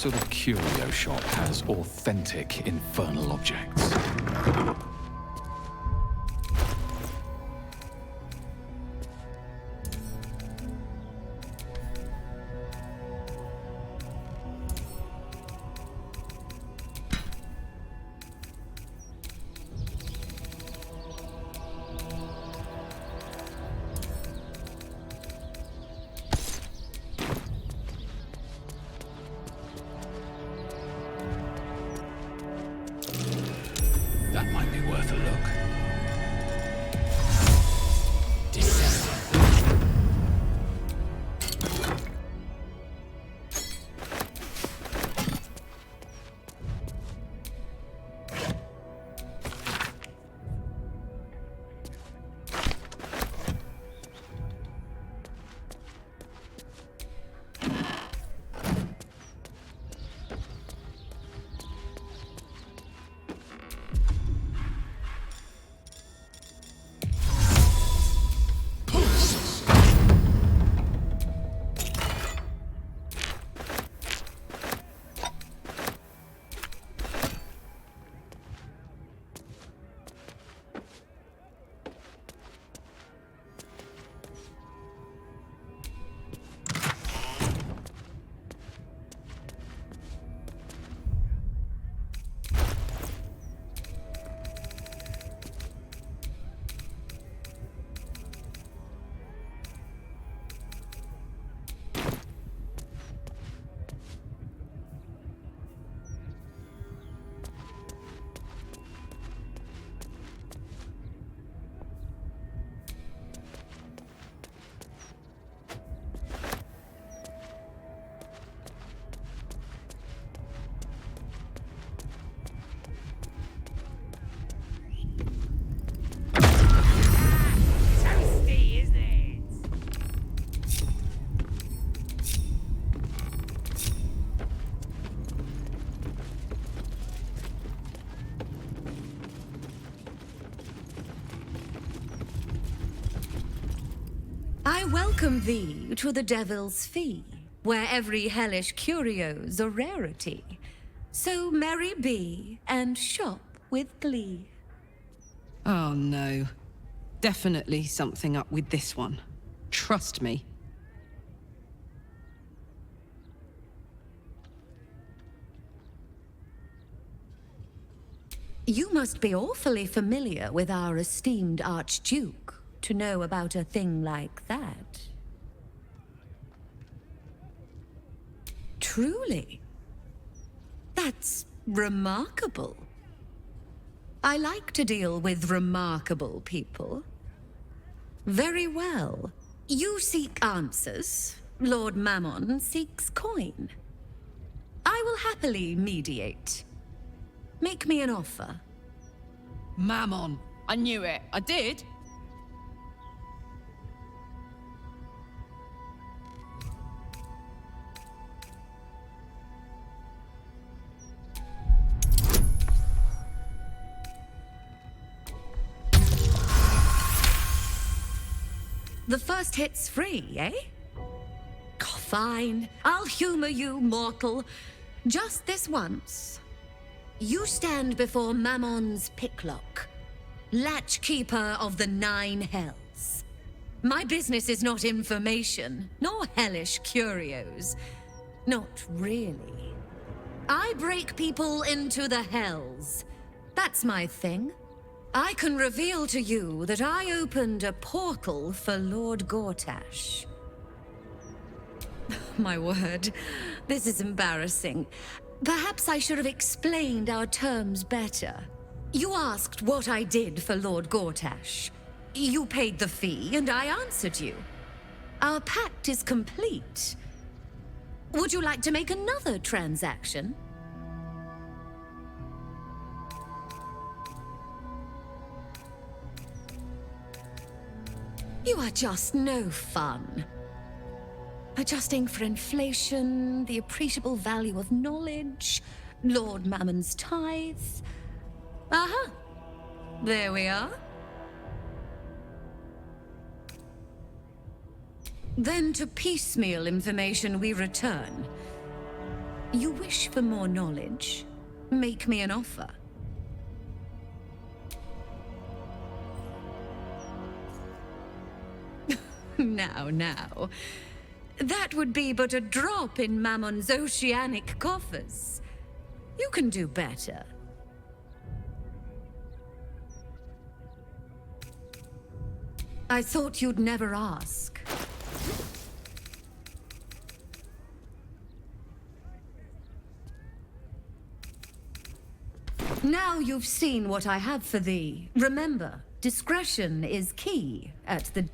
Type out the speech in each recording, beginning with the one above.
sort of curio shop has authentic infernal objects? That might be worth a look. I welcome thee to the Devil's Fee, where every hellish curio's a rarity. So merry be, and shop with glee. Oh no. Definitely something up with this one. Trust me. You must be awfully familiar with our esteemed Archduke to know about a thing like that. Truly. That's remarkable. I like to deal with remarkable people. Very well. You seek answers. Lord Mammon seeks coin. I will happily mediate. Make me an offer. Mammon. I knew it. I did. The first hit's free, eh? Fine. I'll humor you, mortal. Just this once. You stand before Mammon's picklock, latchkeeper of the 9 hells. My business is not information, nor hellish curios. Not really. I break people into the hells. That's my thing. I can reveal to you that I opened a portal for Lord Gortash. My word, this is embarrassing. Perhaps I should have explained our terms better. You asked what I did for Lord Gortash. You paid the fee, and I answered you. Our pact is complete. Would you like to make another transaction? You are just no fun. Adjusting for inflation, the appreciable value of knowledge, Lord Mammon's tithes. Aha! There we are. Then to piecemeal information we return. You wish for more knowledge? Make me an offer. Now. That would be but a drop in Mammon's oceanic coffers. You can do better. I thought you'd never ask. Now you've seen what I have for thee. Remember, discretion is key at the...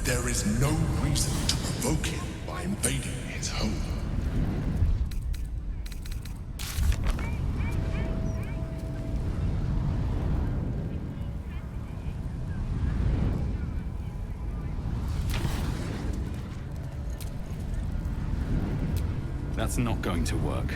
There is no reason to provoke him by invading his home. That's not going to work.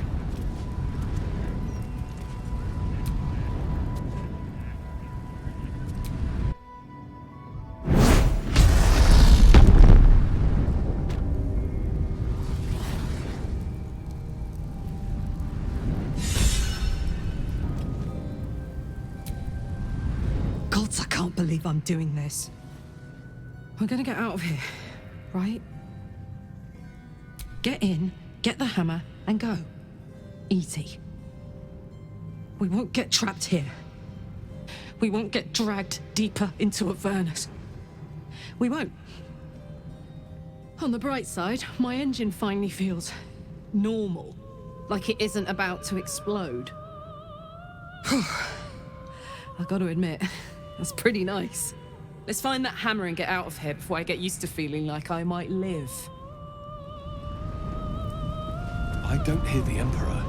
Gods, I can't believe I'm doing this. We're gonna get out of here, right? Get in, get the hammer, and go. Easy. We won't get trapped here. We won't get dragged deeper into Avernus. We won't. On the bright side, my engine finally feels normal. Like it isn't about to explode. I gotta admit, that's pretty nice. Let's find that hammer and get out of here before I get used to feeling like I might live. I don't hear the Emperor.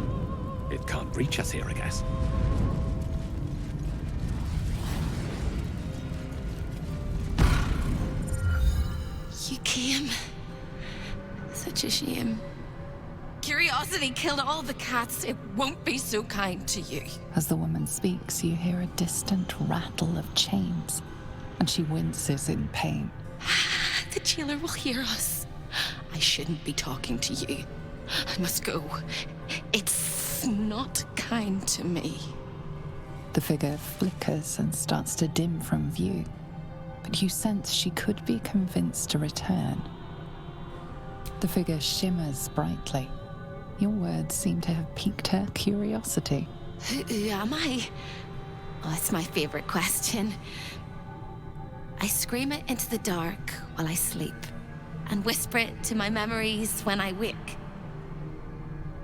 It can't reach us here, I guess. You came. Such a shame. Curiosity killed all the cats. It won't be so kind to you. As the woman speaks, you hear a distant rattle of chains, and she winces in pain. The jailer will hear us. I shouldn't be talking to you. I must go. It's not kind to me. The figure flickers and starts to dim from view, but you sense she could be convinced to return. The figure shimmers brightly. Your words seem to have piqued her curiosity. Who am I? Oh, it's my favorite question. I scream it into the dark while I sleep, and whisper it to my memories when I wake.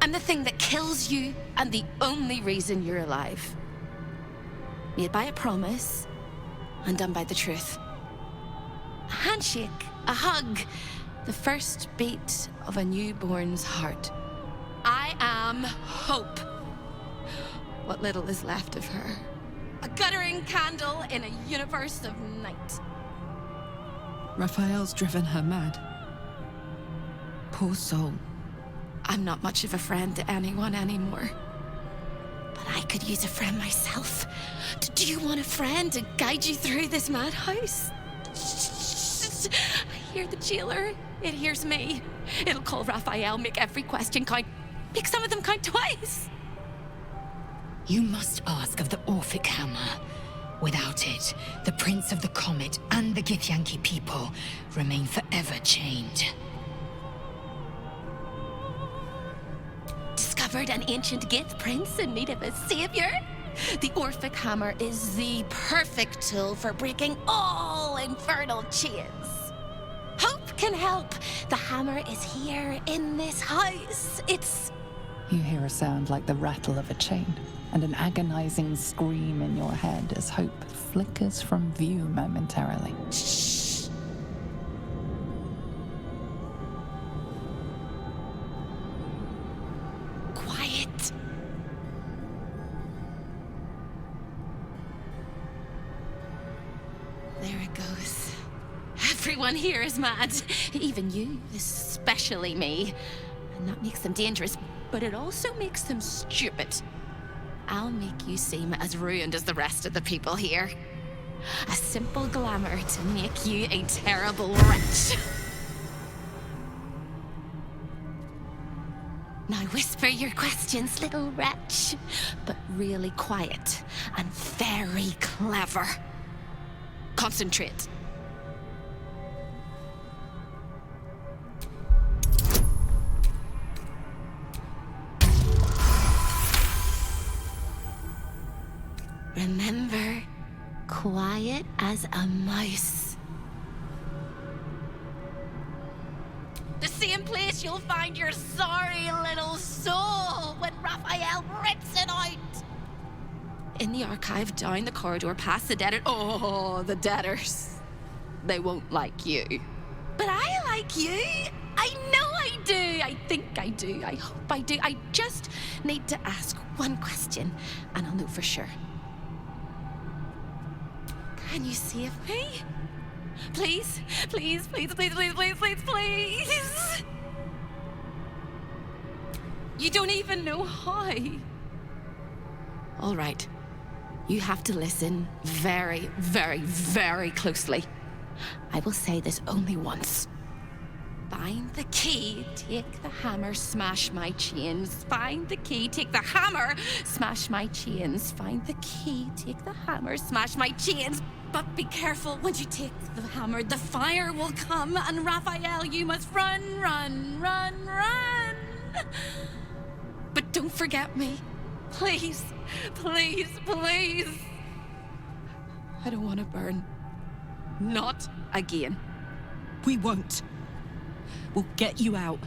I'm the thing that kills you, and the only reason you're alive. Made by a promise, undone by the truth. A handshake, a hug, The first beat of a newborn's heart. I am hope. What little is left of her. A guttering candle in a universe of night. Raphael's driven her mad. Poor soul. I'm not much of a friend to anyone anymore. But I could use a friend myself. Do you want a friend to guide you through this madhouse? I hear the jailer. It hears me. It'll call Raphael, make every question count. Make some of them count twice. You must ask of the Orphic Hammer. Without it, the Prince of the Comet and the Githyanki people remain forever chained. Discovered an ancient Gith prince in need of a savior? The Orphic Hammer is the perfect tool for breaking all infernal chains. Hope can help. The hammer is here in this house. It's... You hear a sound like the rattle of a chain, and an agonizing scream in your head as hope flickers from view momentarily. Shh. Quiet. There it goes. Everyone here is mad. Even you, especially me. And that makes them dangerous, but it also makes them stupid. I'll make you seem as ruined as the rest of the people here. A simple glamour to make you a terrible wretch. Now whisper your questions, little wretch, but really quiet and very clever. Concentrate. Remember, quiet as a mouse. The same place you'll find your sorry little soul when Raphael rips it out. In the archive, down the corridor, past the debtor. Oh, the debtors. They won't like you. But I like you. I know I do. I think I do. I hope I do. I just need to ask one question, and I'll know for sure. Can you save me? Please, please, please, please, please, please, please, please. You don't even know how. All right. You have to listen very, very, very closely. I will say this only once. Find the key, take the hammer, smash my chains. Find the key, take the hammer, smash my chains. Find the key, take the hammer, smash my chains. But be careful, when you take the hammer, the fire will come, and Raphael, you must run, run, run, run. But don't forget me. Please, please, please. I don't want to burn. Not again. We won't. We'll get you out.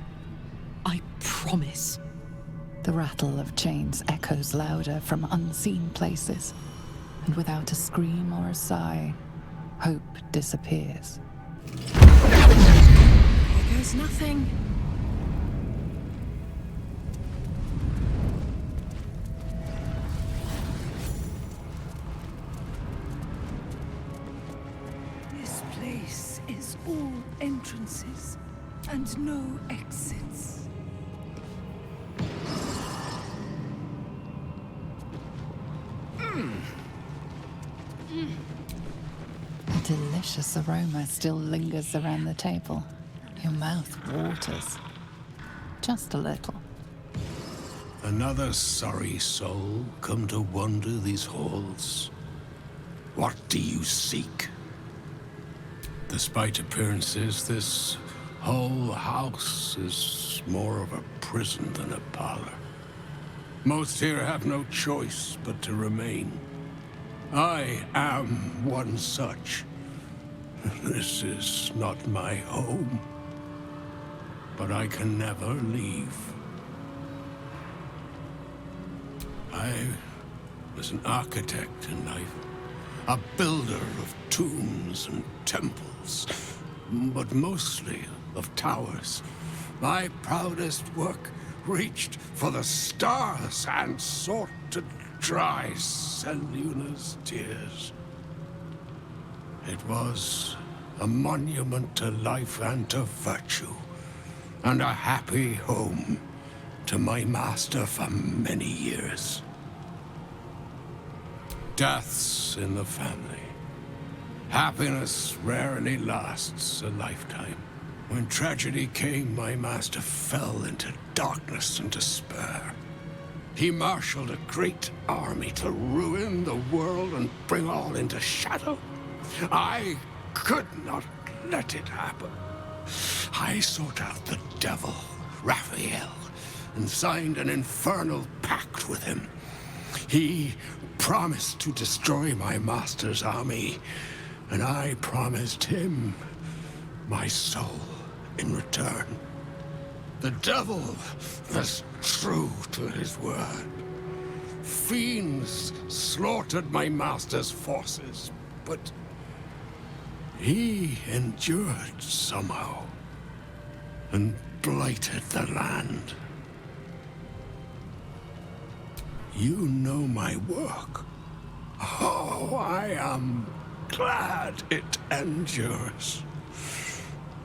I promise. The rattle of chains echoes louder from unseen places, and without a scream or a sigh, hope disappears. There goes nothing. This place is all entrances and no exits. A delicious aroma still lingers around the table. Your mouth waters. Just a little. Another sorry soul come to wander these halls. What do you seek? Despite appearances, this whole house is more of a prison than a parlor. Most here have no choice but to remain. I am one such. This is not my home, but I can never leave. I was an architect in life, a builder of tombs and temples. but mostly of towers. My proudest work reached for the stars and sought to dry Selluna's tears. It was a monument to life and to virtue, and a happy home to my master for many years. Deaths in the family. Happiness rarely lasts a lifetime. When tragedy came, my master fell into darkness and despair. He marshaled a great army to ruin the world and bring all into shadow. I could not let it happen. I sought out the devil, Raphael, and signed an infernal pact with him. He promised to destroy my master's army, and I promised him my soul in return. The devil was true to his word. Fiends slaughtered my master's forces, but he endured somehow and blighted the land. You know my work. Oh, I am glad it endures.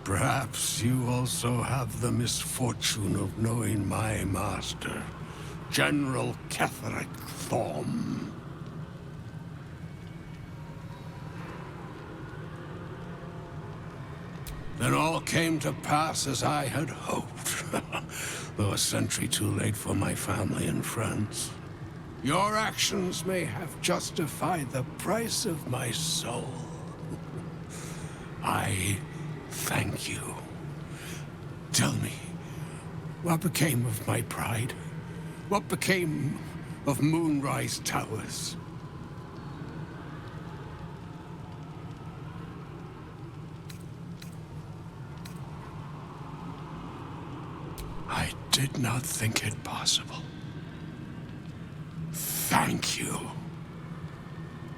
Perhaps you also have the misfortune of knowing my master, General Ketheric Thorm. Then all came to pass as I had hoped, though a century too late for my family and friends. Your actions may have justified the price of my soul. I thank you. Tell me, what became of my pride? What became of Moonrise Towers? I did not think it possible. Thank you.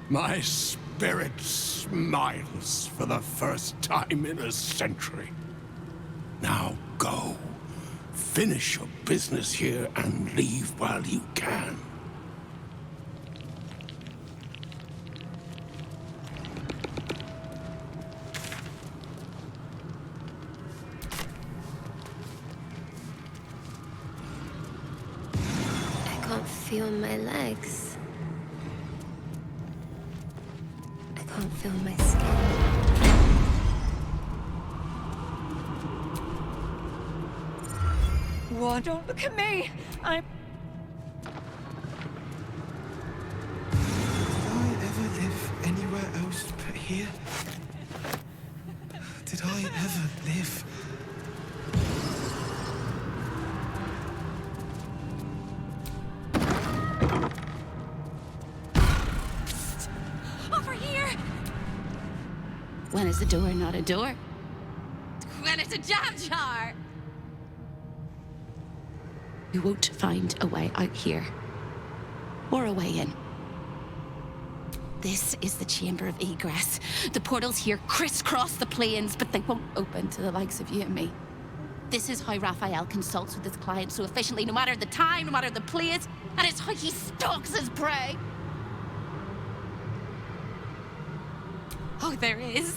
My spirit smiles for the first time in a century. Now go. Finish your business here and leave while you can. I can't feel my legs. I can't feel my skin. What? Don't look at me! I'm... Did I ever live anywhere else but here? Did I ever live? Over here! When is a door not a door? When it's a jam jar! You won't find a way out here. Or a way in. This is the chamber of egress. The portals here crisscross the plains, but they won't open to the likes of you and me. This is how Raphael consults with his clients so efficiently, no matter the time, no matter the place, and it's how he stalks his prey. Oh, there is.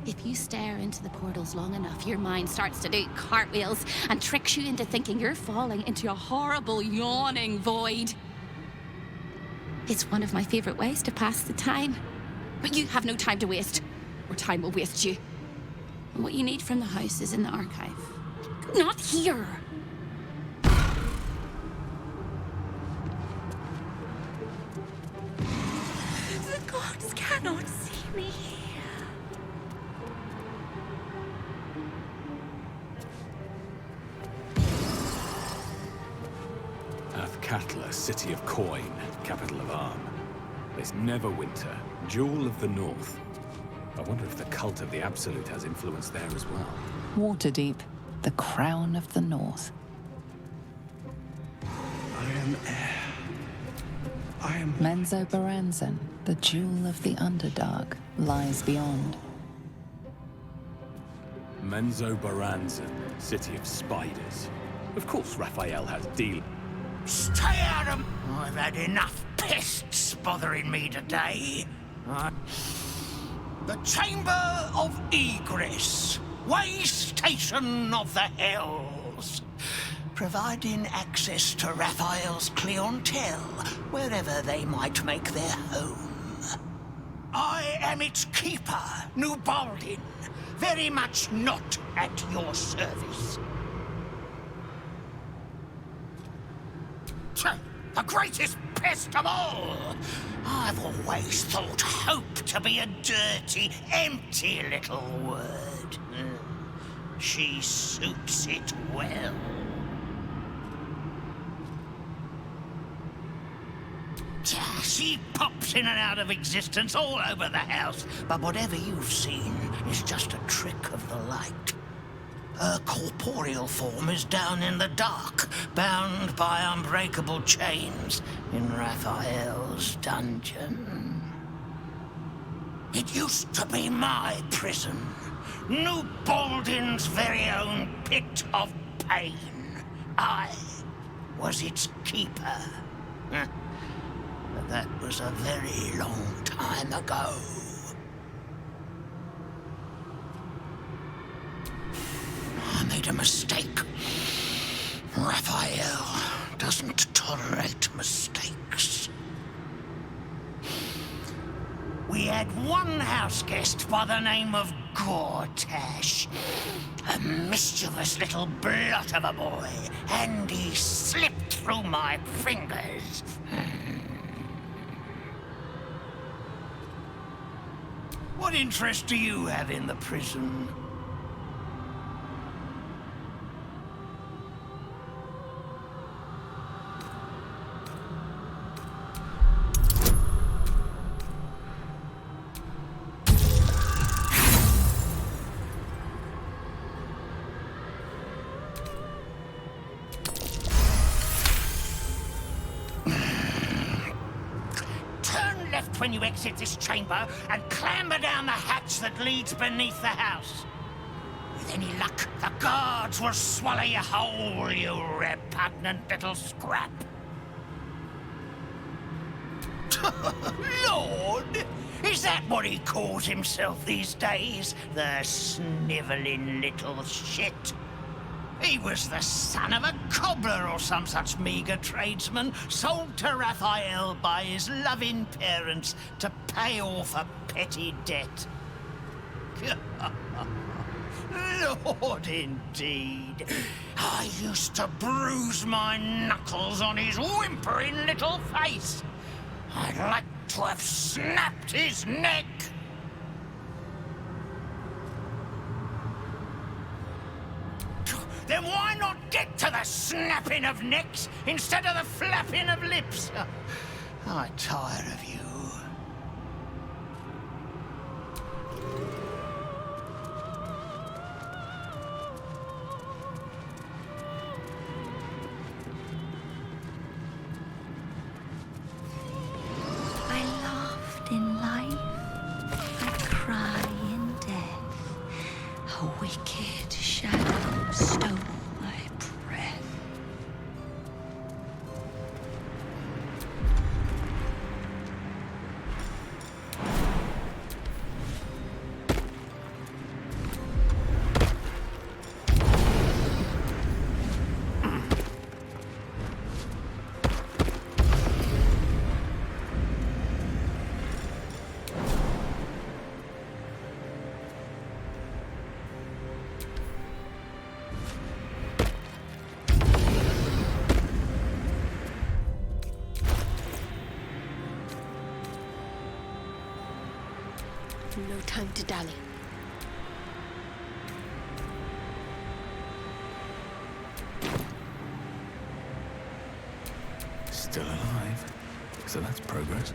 If you stare into the portals long enough, your mind starts to do cartwheels and tricks you into thinking you're falling into a horrible, yawning void. It's one of my favorite ways to pass the time. But you have no time to waste, or time will waste you. And what you need from the house is in the archive. Not here! The gods cannot see me. Athkatla, city of coin, capital of Arm. There's never winter, jewel of the north. I wonder if the cult of the Absolute has influence there as well. Waterdeep, the crown of the north. I am air. I am... Menzoberranzan, the jewel of the Underdark, lies beyond. Menzoberranzan, city of spiders. Of course Raphael has deal. Stay out of... I've had enough pests bothering me today. The Chamber of Egress. Way station of the Hells. Providing access to Raphael's clientele, wherever they might make their home. I am its keeper, New Baldin. Very much not at your service. The greatest pest of all! I've always thought hope to be a dirty, empty little word. She suits it well. She pops in and out of existence all over the house, but whatever you've seen is just a trick of the light. Her corporeal form is down in the dark, bound by unbreakable chains in Raphael's dungeon. It used to be my prison, New Baldin's very own pit of pain. I was its keeper. But that was a very long time ago. I made a mistake. Raphael doesn't tolerate mistakes. We had one house guest by the name of Gortash. A mischievous little blot of a boy, and he slipped through my fingers. What interest do you have in the prison? When you exit this chamber and clamber down the hatch that leads beneath the house. With any luck, the guards will swallow you whole, you repugnant little scrap. Lord, is that what he calls himself these days? The snivelling little shit. He was the son of a cobbler or some such meager tradesman, sold to Raphael by his loving parents to pay off a petty debt. Lord, indeed. I used to bruise my knuckles on his whimpering little face. I'd like to have snapped his neck. Then why not get to the snapping of necks instead of the flapping of lips? I tire of you. I laughed in life, I cry in death. A wicked shadow stole my breath. No time to dally. Still alive. So that's progress.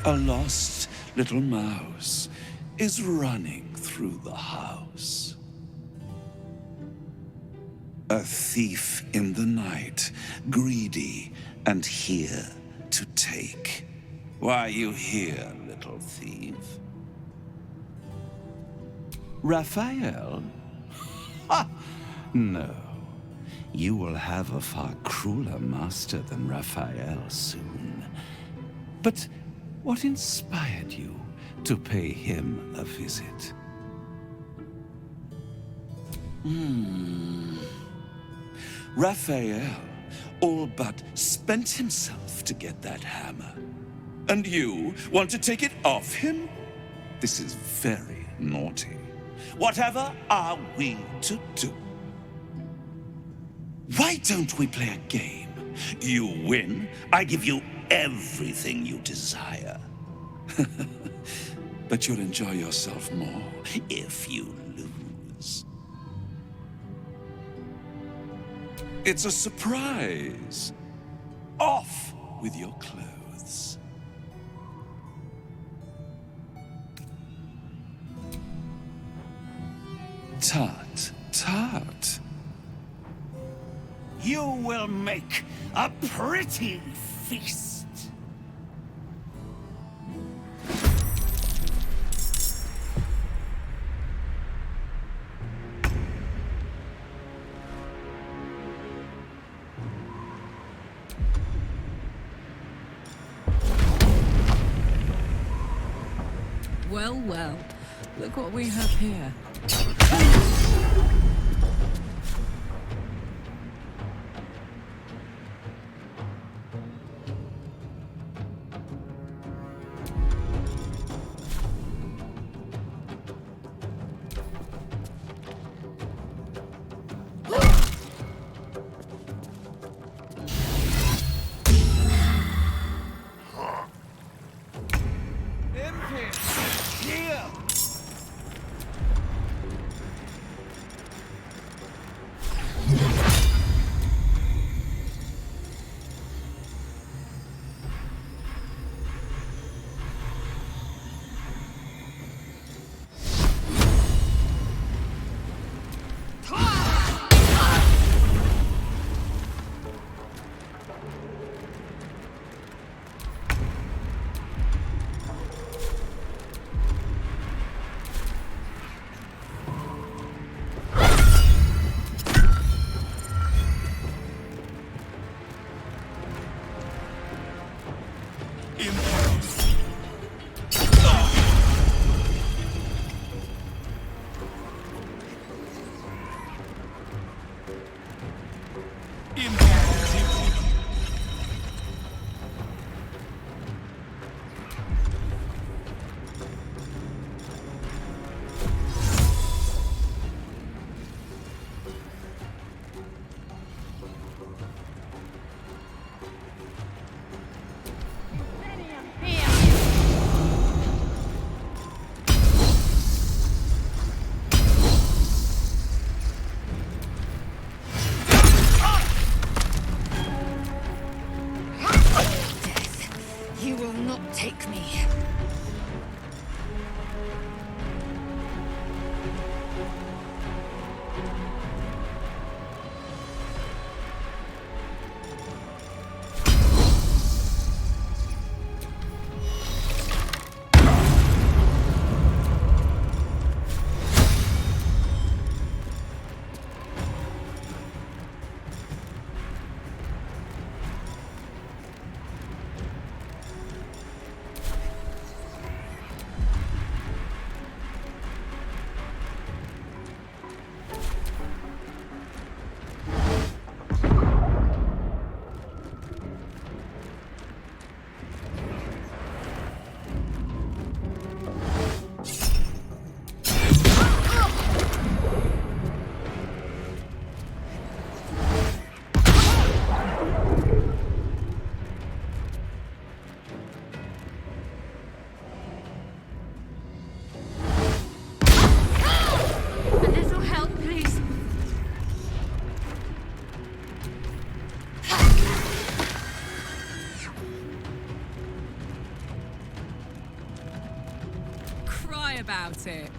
a lost little mouse is running through the house. A thief in the night, greedy and here to take. Why are you here, little thief? Raphael? Ha! No. You will have a far crueler master than Raphael soon. But what inspired you to pay him a visit? Raphael all but spent himself to get that hammer. And you want to take it off him? This is very naughty. Whatever are we to do? Why don't we play a game? You win, I give you everything you desire. But you'll enjoy yourself more if you lose. It's a surprise. Off with your clothes. Tut, tut. You will make a pretty feast. Well, well. Look what we have here. lie about it.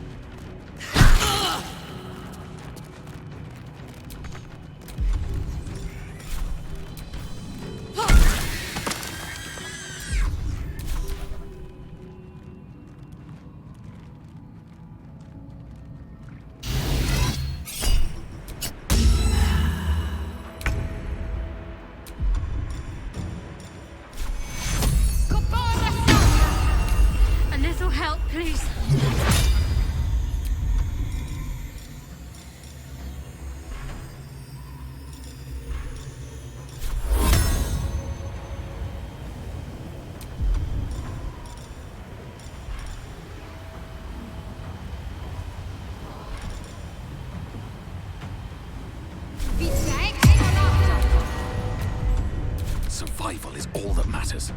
A little help, please. Survival is all that matters.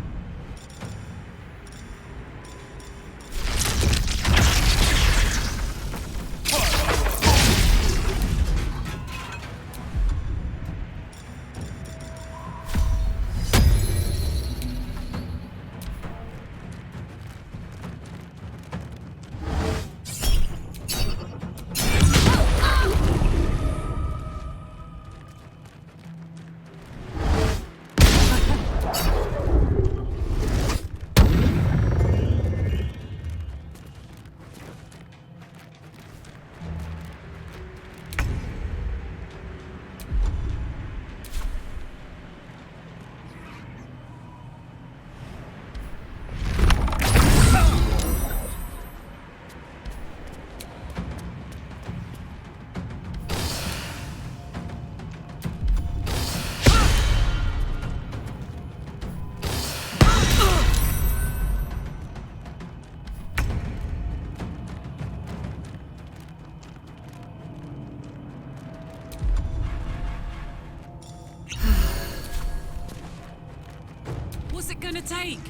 What's it gonna take?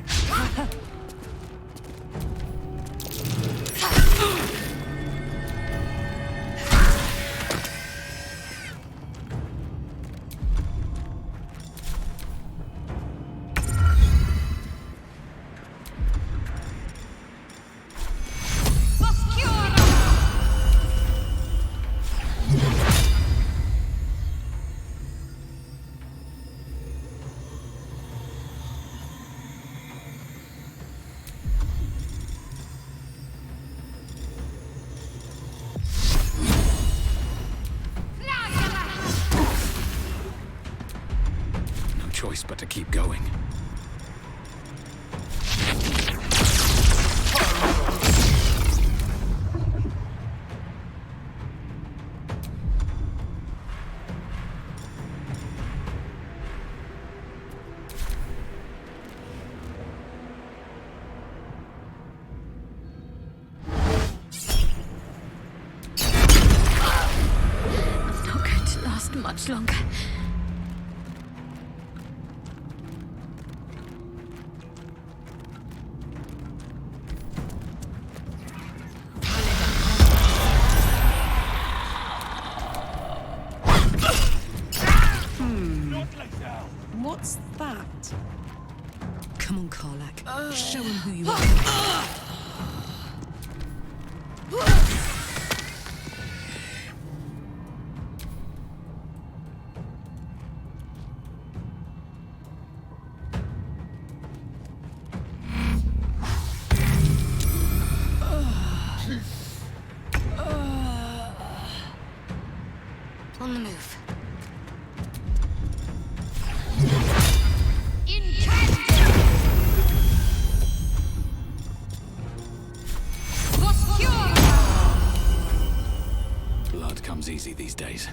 Choice but to keep going. I'm not going to last much longer. What's that? Come on, Karlach. Show him who you are. On the move. Blood comes easy these days.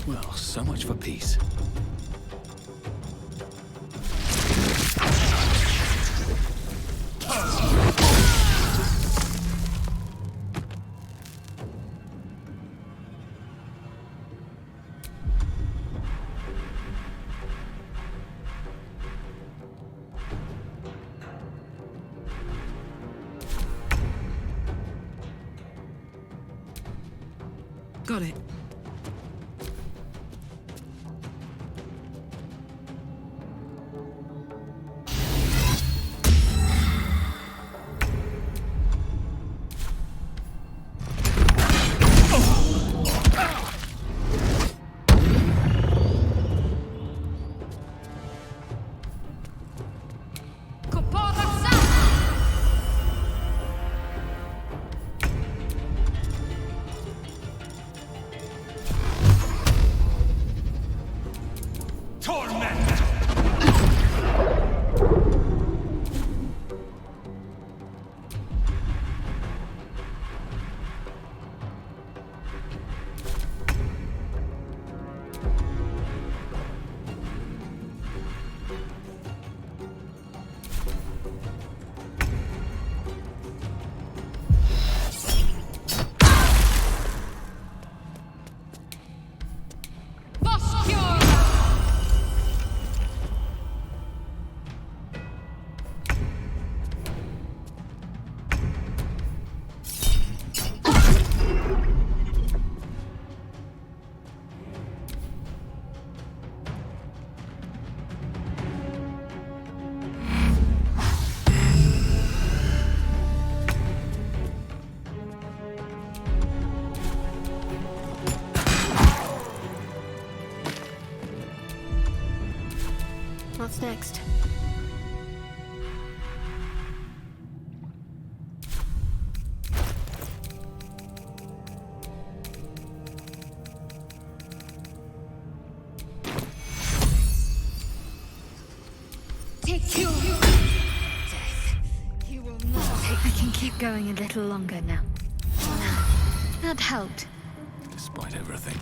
Well, so much for peace. Got it. What's next? Take your death. You will not. I can keep going a little longer now. That helped. Despite everything.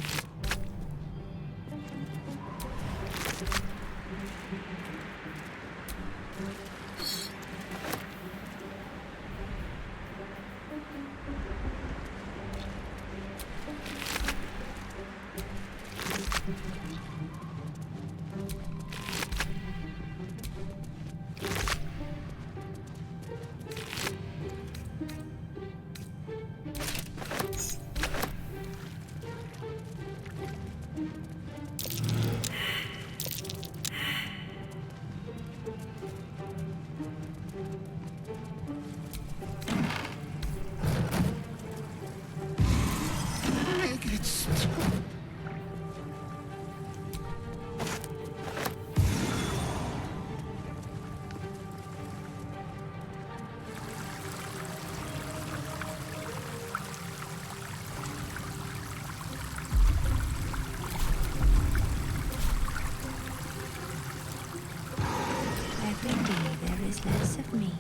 Every day there is less of me.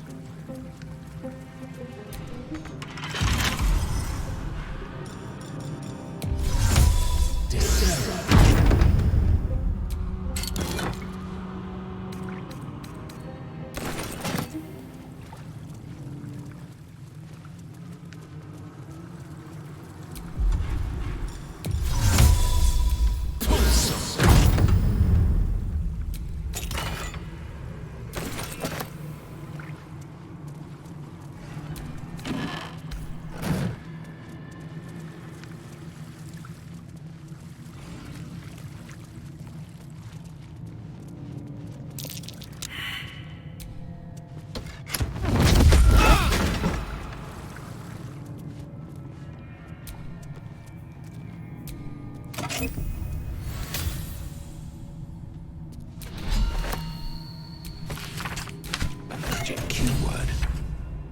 Magic keyword.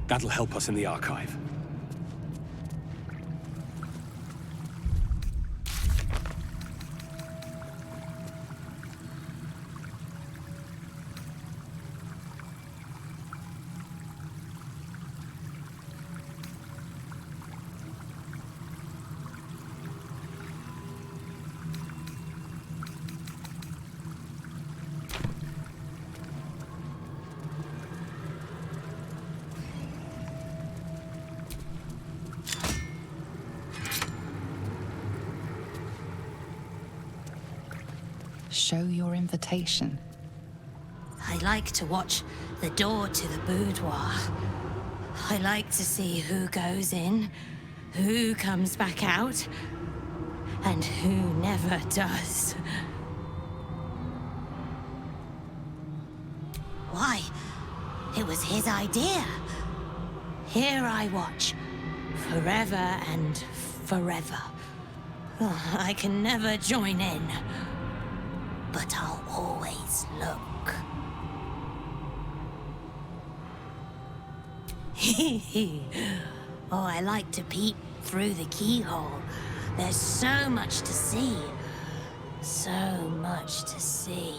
That'll help us in the archive. Show your invitation. I like to watch the door to the boudoir. I like to see who goes in, who comes back out. And who never does? Why? It was his idea. Here I watch, forever and forever. Oh, I can never join in, but I'll always look. Oh, I like to peep through the keyhole. There's so much to see. So much to see.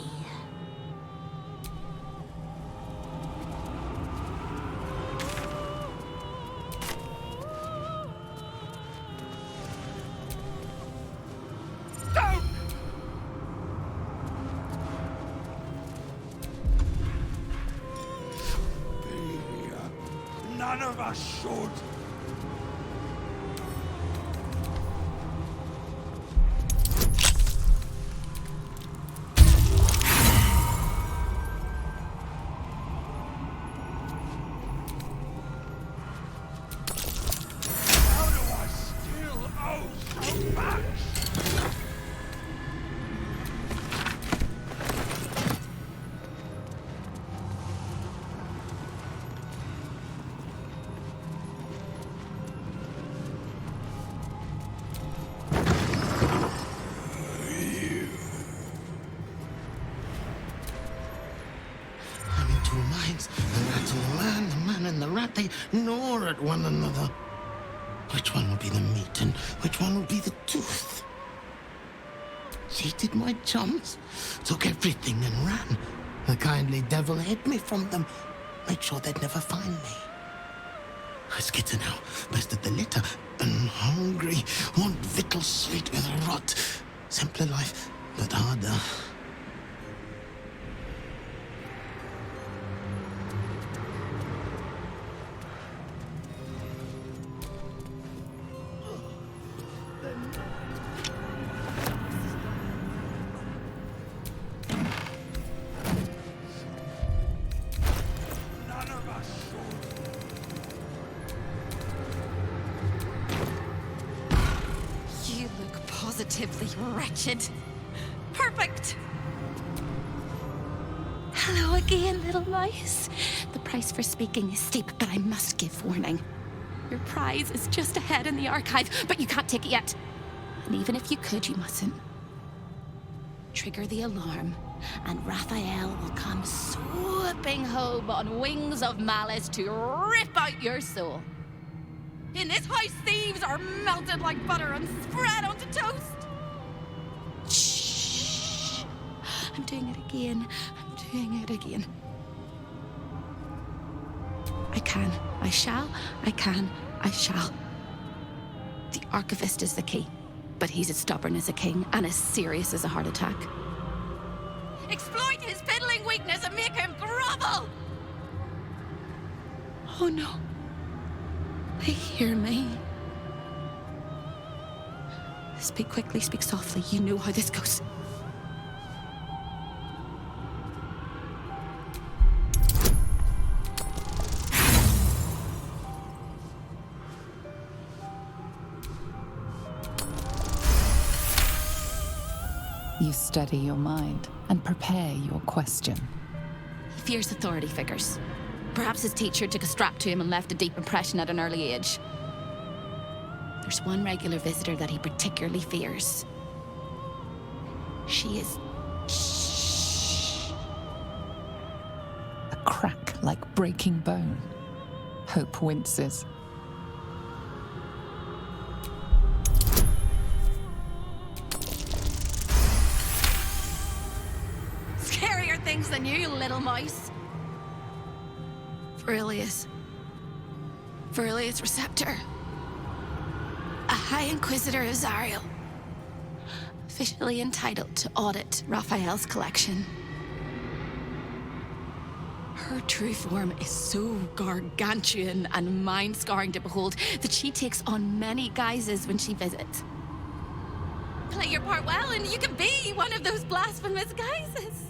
None of us should. How do I still owe so much? I'm in two minds. The rat and the man and the rat, they gnaw at one another. Which one will be the meat and which one will be the tooth? Cheated my chums, took everything and ran. The kindly devil hid me from them, made sure they'd never find me. I skitter now, best of the litter, and hungry, want victuals sweet with rot. Simpler life, but harder. None of us should. You look positively wretched. Perfect! Hello again, little mice. The price for speaking is steep, but I must give warning. Your prize is just ahead in the archive, but you can't take it yet. And even if you could, you mustn't. Trigger the alarm, and Raphael will come swooping home on wings of malice to rip out your soul. In this house, thieves are melted like butter and spread onto toast. Shh. I'm doing it again. I'm doing it again. I can. I shall. I can. I shall. The archivist is the key, but he's as stubborn as a king and as serious as a heart attack. Exploit his fiddling weakness and make him grovel! Oh no. They hear me. Speak quickly, speak softly. You know how this goes. You steady your mind and prepare your question. He fears authority figures. Perhaps his teacher took a strap to him and left a deep impression at an early age. There's one regular visitor that he particularly fears. She is... Shh. A crack like breaking bone. Hope winces. Scarier things than you, little mouse. Verilius Receptor. A High Inquisitor of Zariel. Officially entitled to audit Raphael's collection. Her true form is so gargantuan and mind-scarring to behold that she takes on many guises when she visits. Play your part well and you can be one of those blasphemous guises.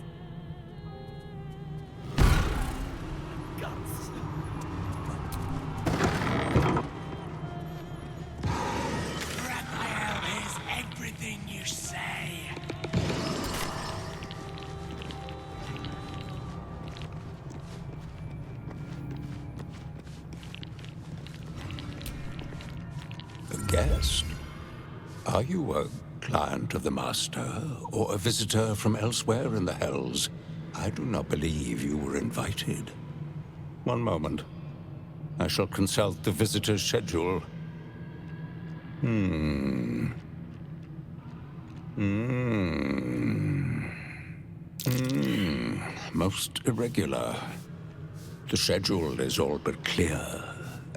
Raphael is everything Are you a client of the Master, or a visitor from elsewhere in the Hells? I do not believe you were invited. One moment. I shall consult the visitor's schedule. Most irregular. The schedule is all but clear,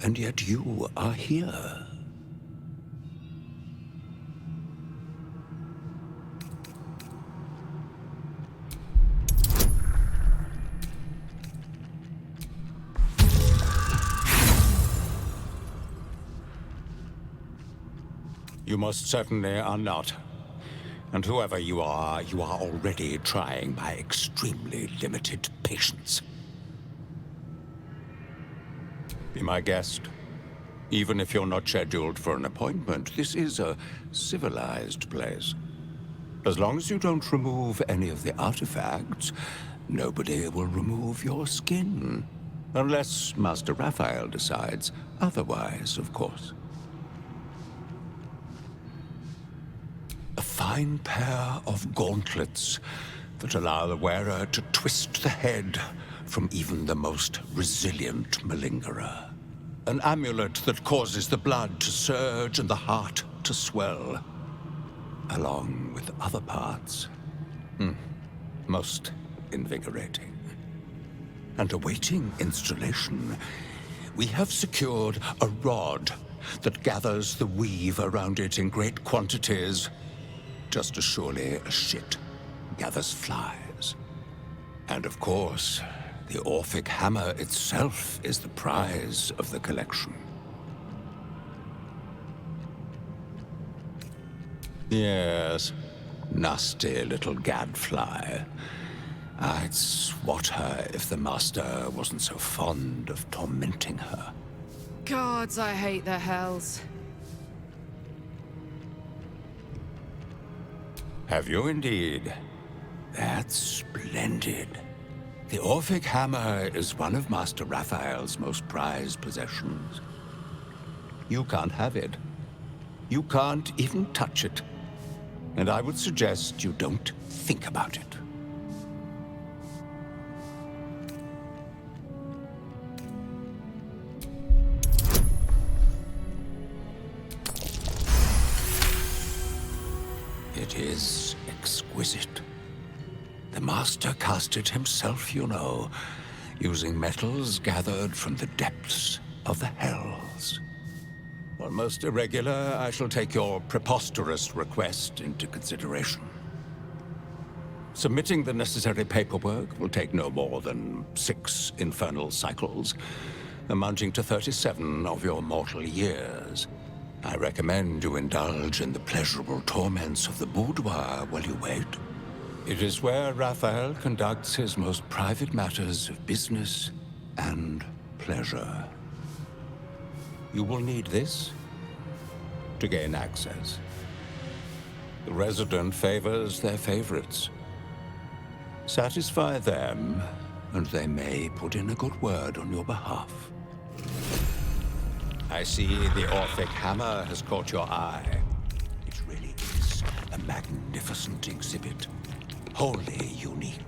and yet you are here. You most certainly are not. And whoever you are already trying my extremely limited patience. Be my guest. Even if you're not scheduled for an appointment, this is a civilized place. As long as you don't remove any of the artifacts, nobody will remove your skin. Unless Master Raphael decides otherwise, of course. A fine pair of gauntlets that allow the wearer to twist the head from even the most resilient malingerer. An amulet that causes the blood to surge and the heart to swell, along with other parts. Most invigorating. And awaiting installation, we have secured a rod that gathers the weave around it in great quantities, just as surely as shit gathers flies. And of course, the Orphic hammer itself is the prize of the collection. Yes, nasty little gadfly. I'd swat her if the Master wasn't so fond of tormenting her. Gods, I hate the Hells. Have you indeed? That's splendid. The Orphic hammer is one of Master Raphael's most prized possessions. You can't have it. You can't even touch it. And I would suggest you don't think about it. It is exquisite. The Master cast it himself, you know, using metals gathered from the depths of the Hells. While most irregular, I shall take your preposterous request into consideration. Submitting the necessary paperwork will take no more than 6 infernal cycles, amounting to 37 of your mortal years. I recommend you indulge in the pleasurable torments of the boudoir while you wait. It is where Raphael conducts his most private matters of business and pleasure. You will need this to gain access. The resident favors their favorites. Satisfy them, and they may put in a good word on your behalf. I see the Orphic hammer has caught your eye. It really is a magnificent exhibit, wholly unique.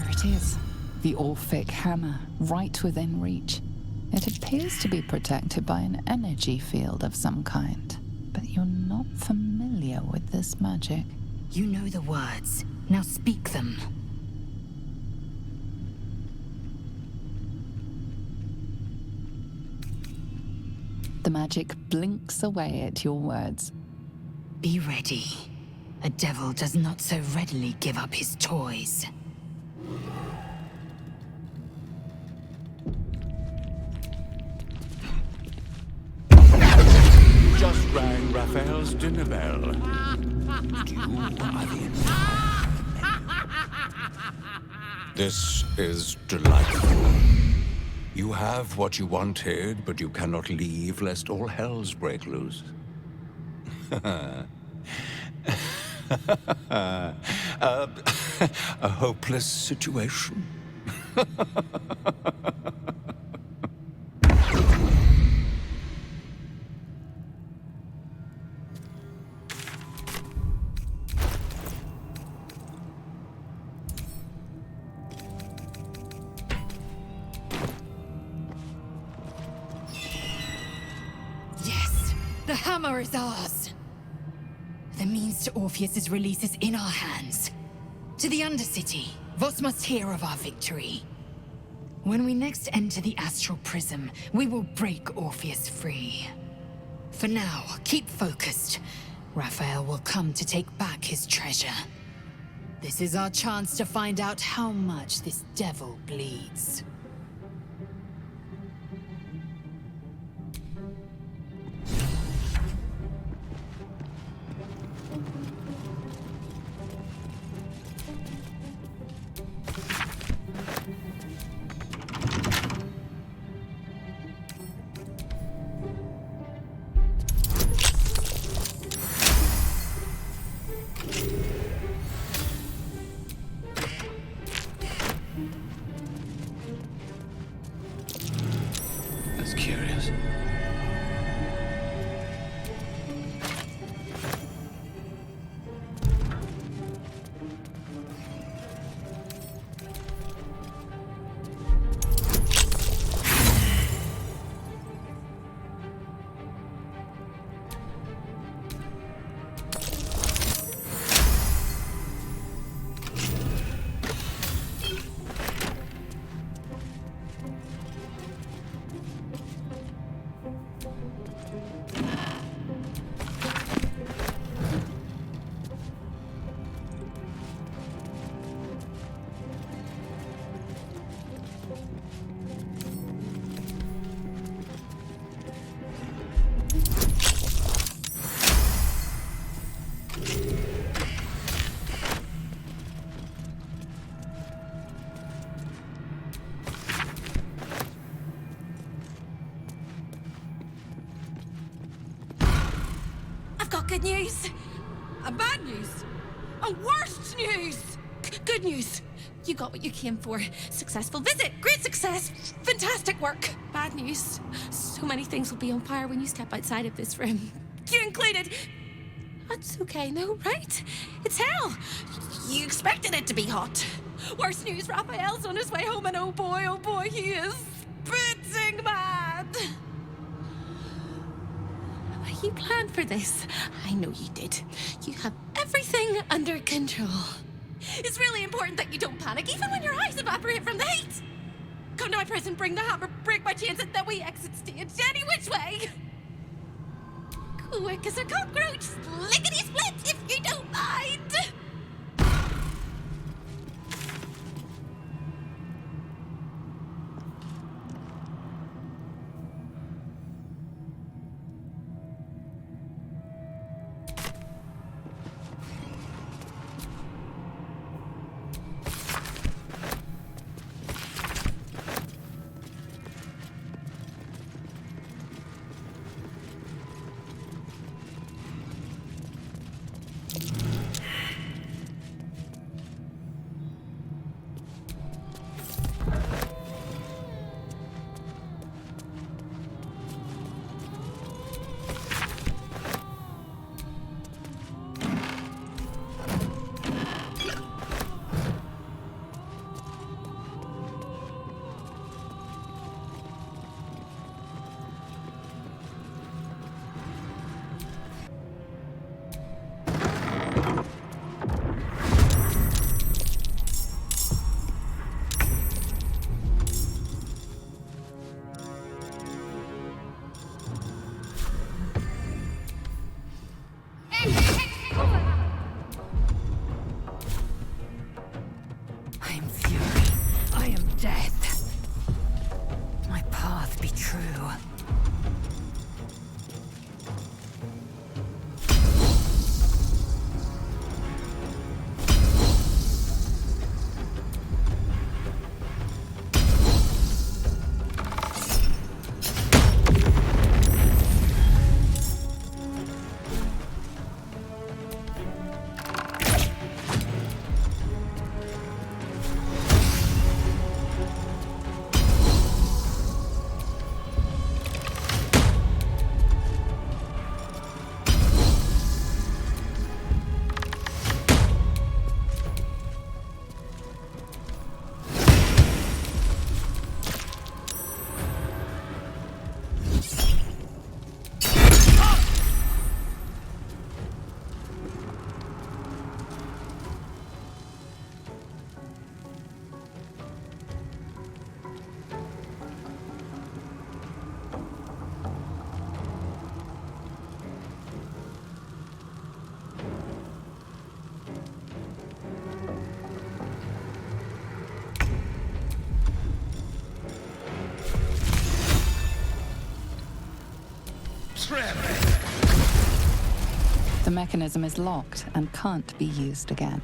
It is. The Orphic hammer, right within reach. It appears to be protected by an energy field of some kind, but you're not familiar with this magic. You know the words. Now speak them. The magic blinks away at your words. Be ready. A devil does not so readily give up his toys. Just rang Raphael's dinner bell. You are the This is delightful. You have what you wanted, but you cannot leave lest all hells break loose. A hopeless situation. Yes, the hammer is ours. The means to Orpheus's release is in our hands. To the Undercity, Voss must hear of our victory. When we next enter the Astral Prism, we will break Orpheus free. For now, keep focused. Raphael will come to take back his treasure. This is our chance to find out how much this devil bleeds. That's curious. I've got good news. Bad news. Worst news. Good news. You got what you came for. Successful visit. Great success. Fantastic work. Bad news. So many things will be on fire when you step outside of this room. You included. That's okay, no, right? It's hell. You expected it to be hot. Worst news, Raphael's on his way home, and oh boy, he is spitting mad. You planned for this. I know you did. You have everything under control. It's really important that you don't panic, even when your eyes evaporate from the heat. Come to my prison, bring the hammer, break my chains, and then we exit stage any which way. Quick as a cockroach, lickety-split, if you don't mind. mechanism is locked and can't be used again.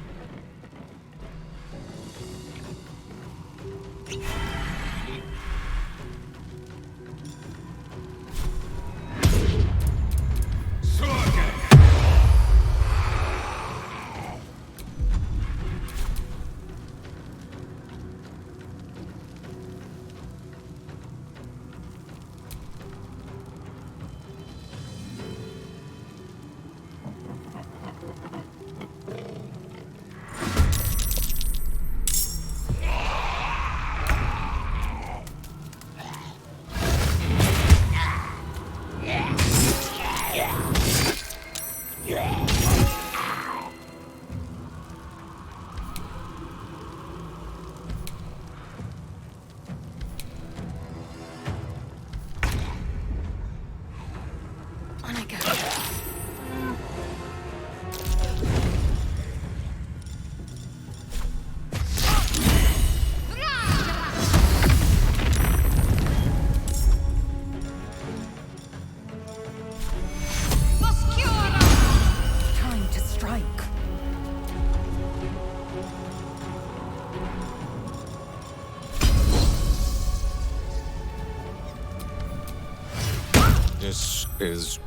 This is...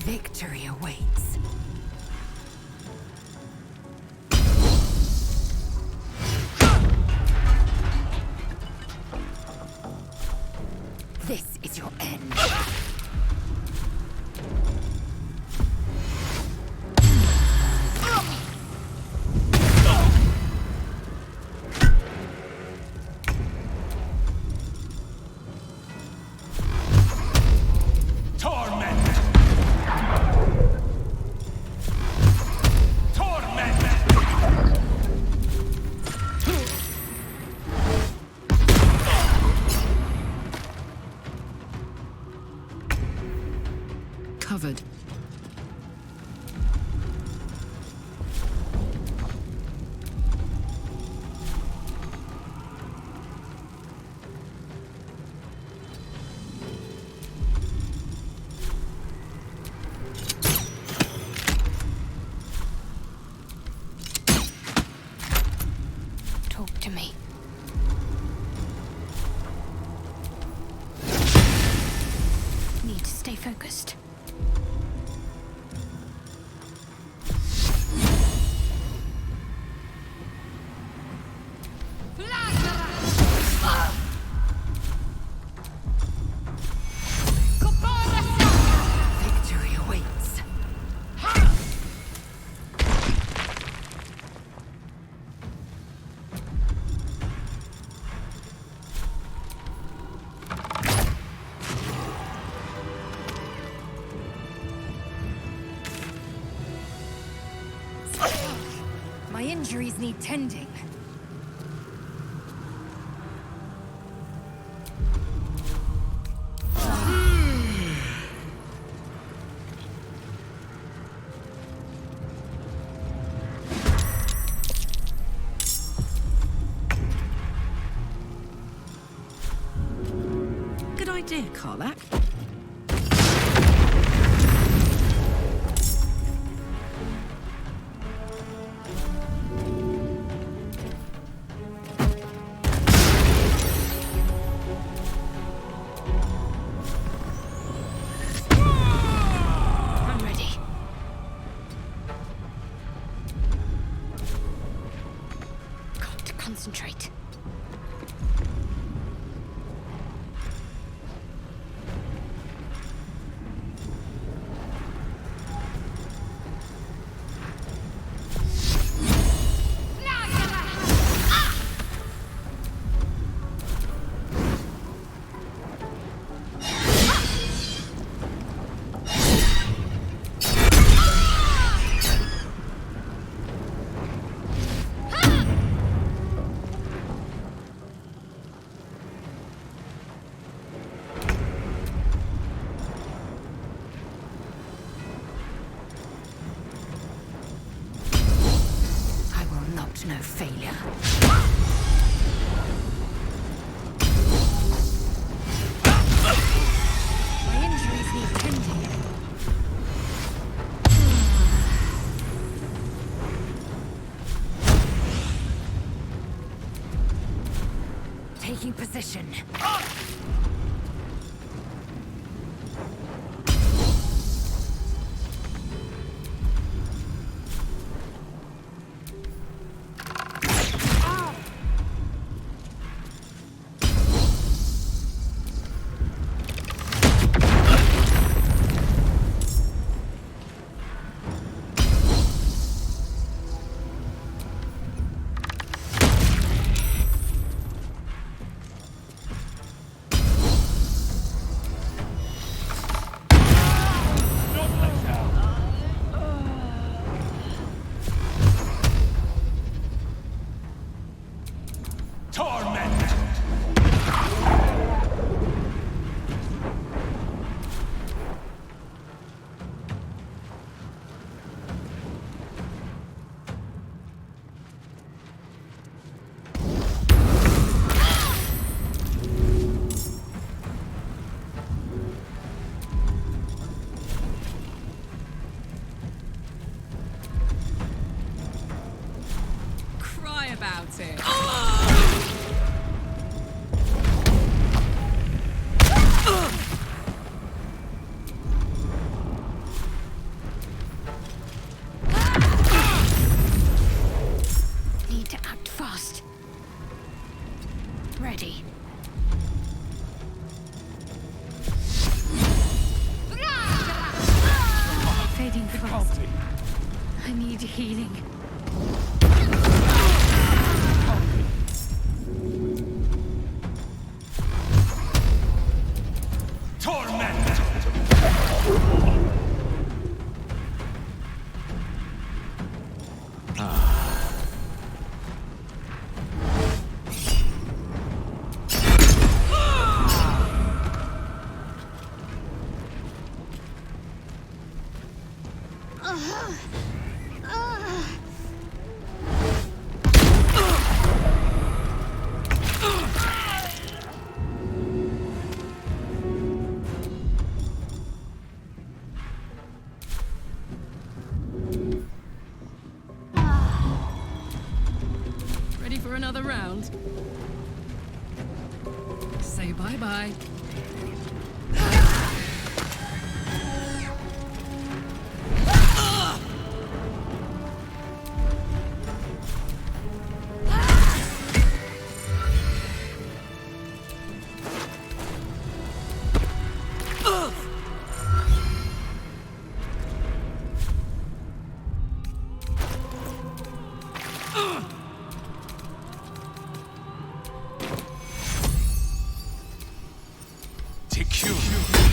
Victory awaits. This is your end. Covered. Talk to me. Need to stay focused. Victory awaits. My injuries need tending. Good idea, Karlak. I'm ready. Got to concentrate. not know failure. My injuries need tending. Taking position. About it. Need to act fast. Ready. Fading fast. I need healing. Ready for another round? Say bye-bye. Take you.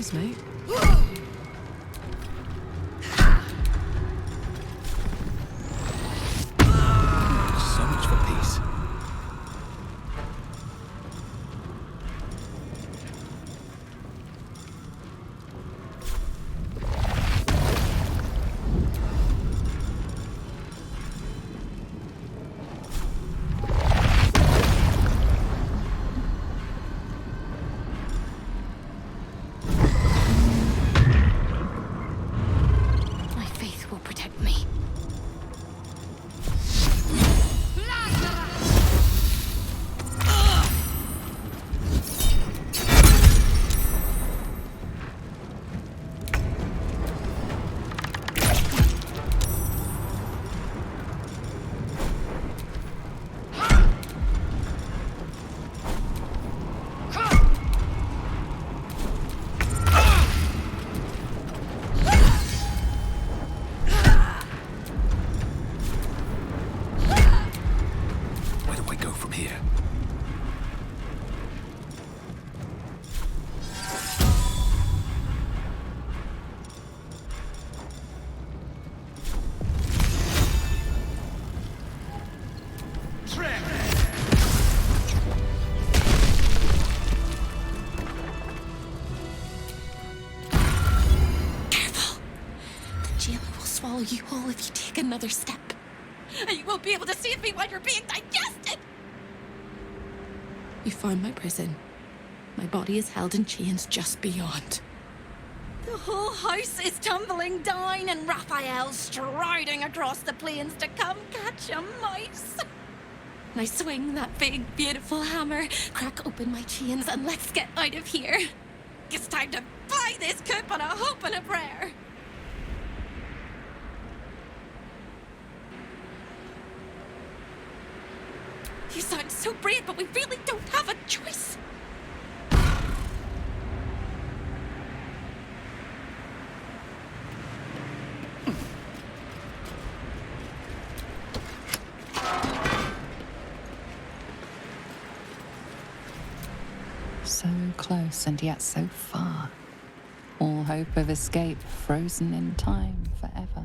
Cheers, mate. So much for peace. My faith will protect me. Where do I go from here? Careful! The jailer will swallow you whole if you take another step. And you won't be able to save me while you're being digested! You found my prison. My body is held in chains just beyond. The whole house is tumbling down and Raphael's striding across the plains to come catch a mouse. And I swing that big, beautiful hammer, crack open my chains, and let's get out of here. It's time to buy this coop on a hope and a prayer. You sound so brave, but we really don't have a choice. So close and yet so far. All hope of escape frozen in time forever.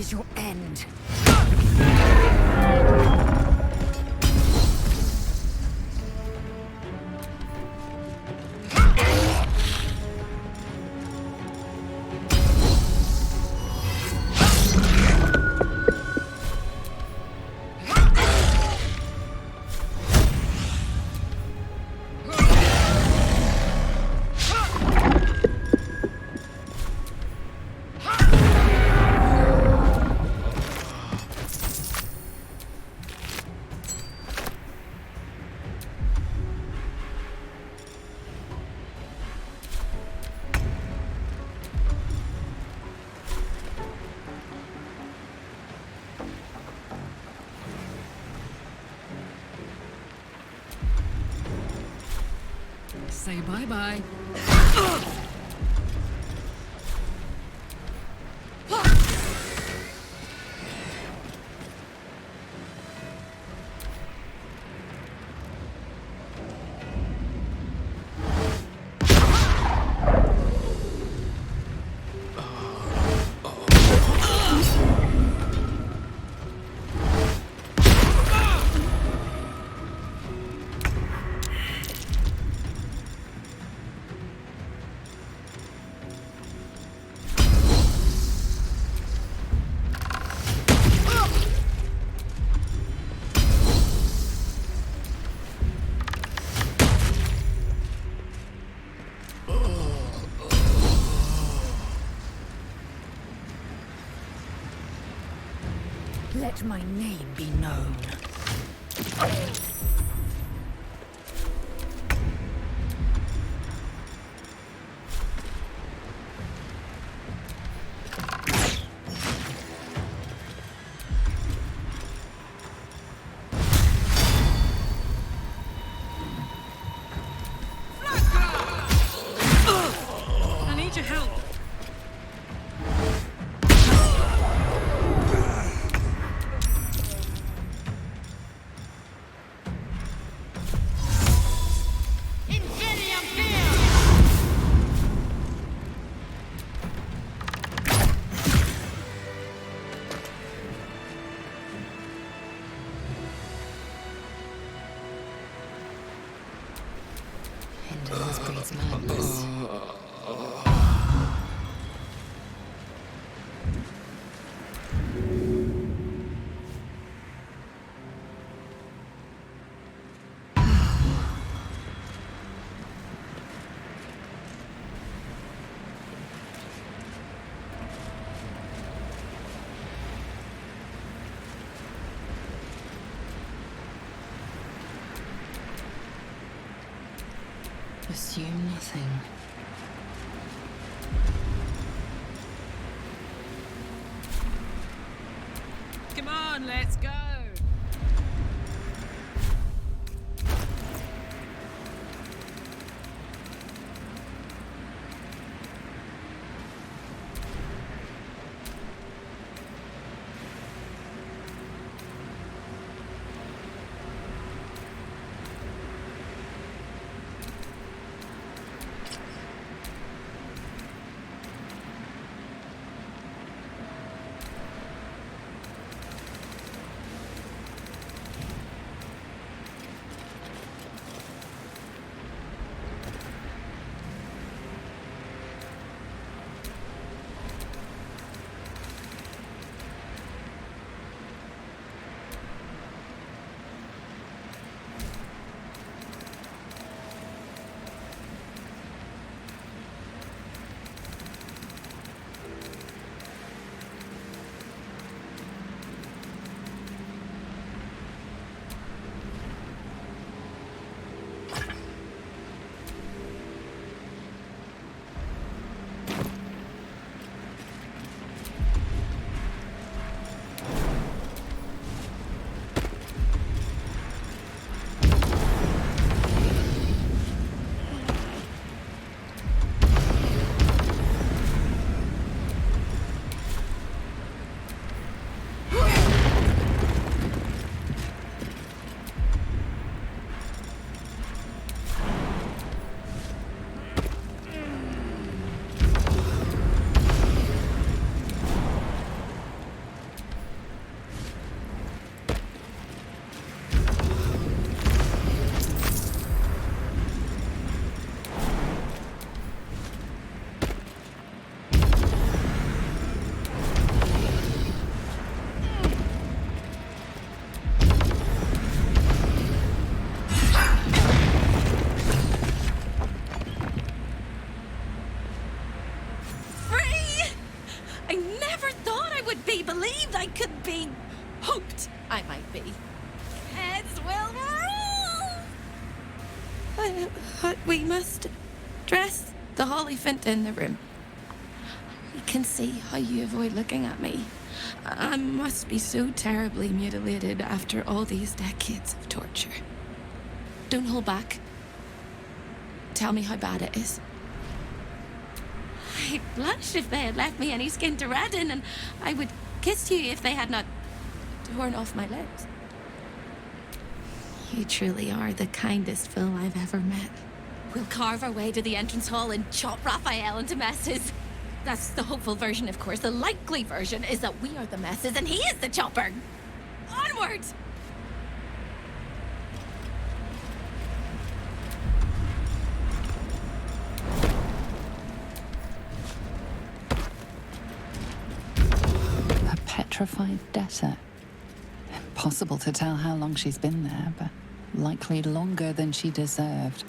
is your end. Say bye-bye. Let my name be known. I need your help. Indolence breeds madness. Assume nothing. Come on, let's go. me believed I could be. Hoped I might be. Heads will roll! But we must dress the Hollyphant in the room. I can see how you avoid looking at me. I must be so terribly mutilated after all these decades of torture. Don't hold back. Tell me how bad it is. I'd blush if they had left me any skin to redden, and I would kiss you if they had not torn off my lips. You truly are the kindest fool I've ever met. We'll carve our way to the entrance hall and chop Raphael into messes. That's the hopeful version, of course. The likely version is that we are the messes and he is the chopper. Onwards! A petrified debtor. Impossible to tell how long she's been there, but likely longer than she deserved.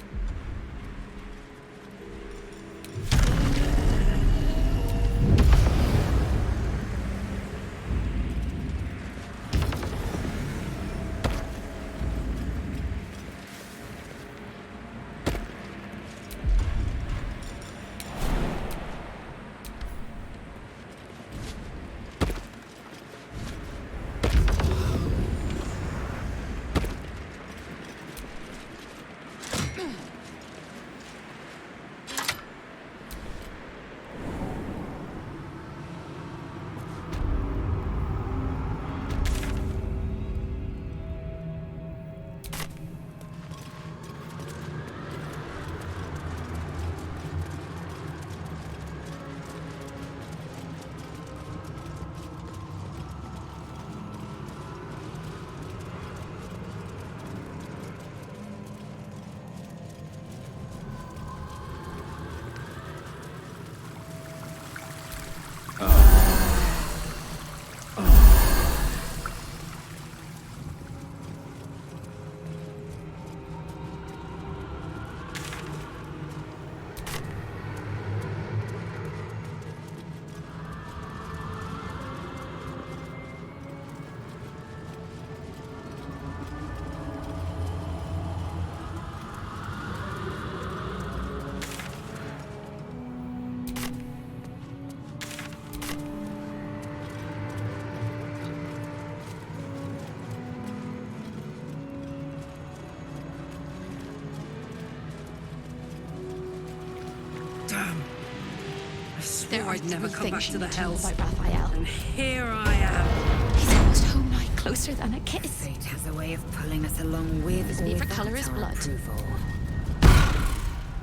I'd never come back to the hells. By Raphael. And here I am. He's almost home now, closer than a kiss. Fate has a way of pulling us along with His favorite color is blood.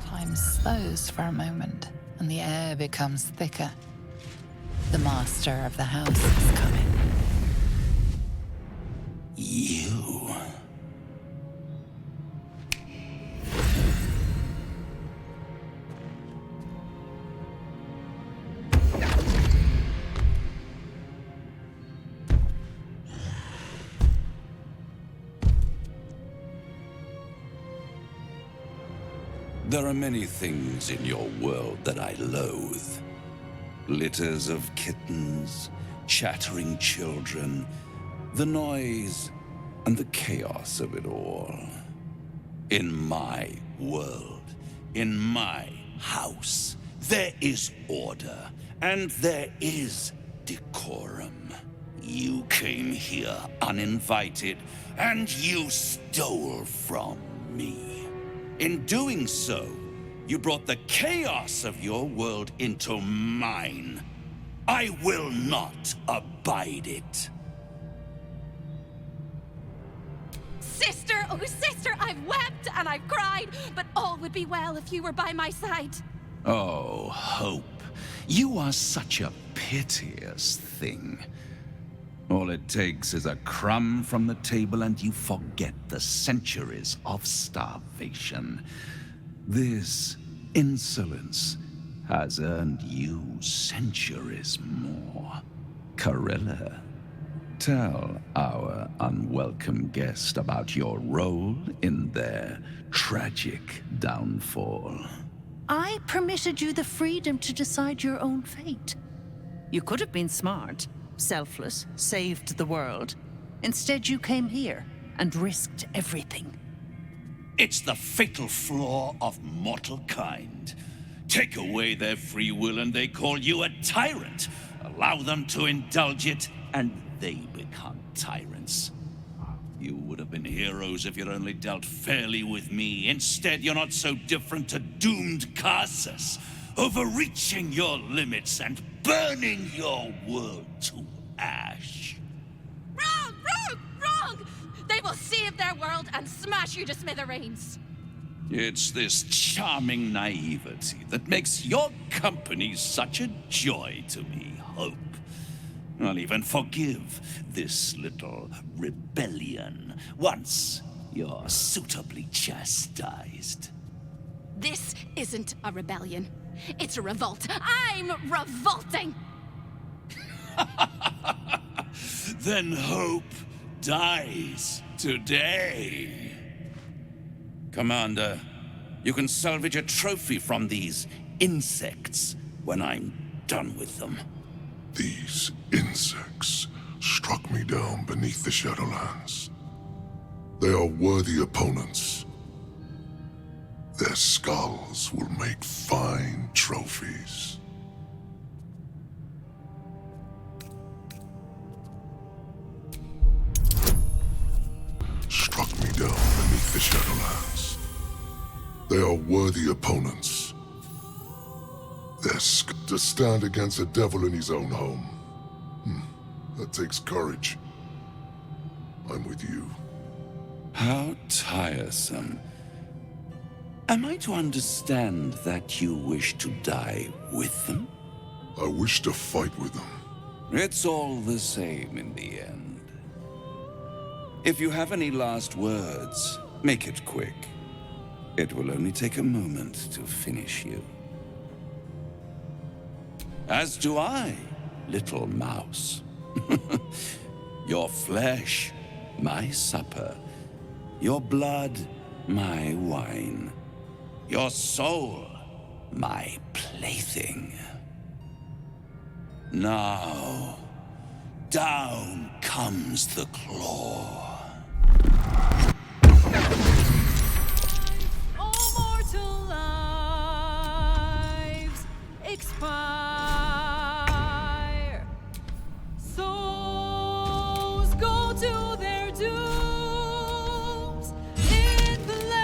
Time slows for a moment, and the air becomes thicker. The master of the house is coming. You. There are many things in your world that I loathe. Litters of kittens, chattering children, the noise and the chaos of it all. In my world, in my house, there is order and there is decorum. You came here uninvited and you stole from me. In doing so, you brought the chaos of your world into mine. I will not abide it. Sister, oh sister, I've wept and I've cried, but all would be well if you were by my side. Oh, Hope, you are such a piteous thing. All it takes is a crumb from the table and you forget the centuries of starvation. This insolence has earned you centuries more. Carilla, tell our unwelcome guest about your role in their tragic downfall. I permitted you the freedom to decide your own fate. You could have been smart selfless, saved the world. Instead, you came here and risked everything. It's the fatal flaw of mortal kind. Take away their free will and they call you a tyrant. Allow them to indulge it and they become tyrants. You would have been heroes if you'd only dealt fairly with me. Instead, you're not so different to doomed Carsus, overreaching your limits and burning your world to ash. Wrong! Wrong! Wrong! They will save their world and smash you to smithereens. It's this charming naivety that makes your company such a joy to me, Hope. I'll even forgive this little rebellion once you're suitably chastised. This isn't a rebellion. It's a revolt. I'm revolting! Then Hope dies today. Commander, you can salvage a trophy from these insects when I'm done with them. These insects struck me down beneath the Shadowlands. They are worthy opponents. Their skulls will make fine trophies. Struck me down beneath the Shadowlands. They are worthy opponents. To stand against a devil in his own home. That takes courage. I'm with you. How tiresome. Am I to understand that you wish to die with them? I wish to fight with them. It's all the same in the end. If you have any last words, make it quick. It will only take a moment to finish you. As do I, little mouse. Your flesh, my supper. Your blood, my wine. Your soul, my plaything. Now, down comes the claw. All mortal lives expire. Souls go to their dooms in the lake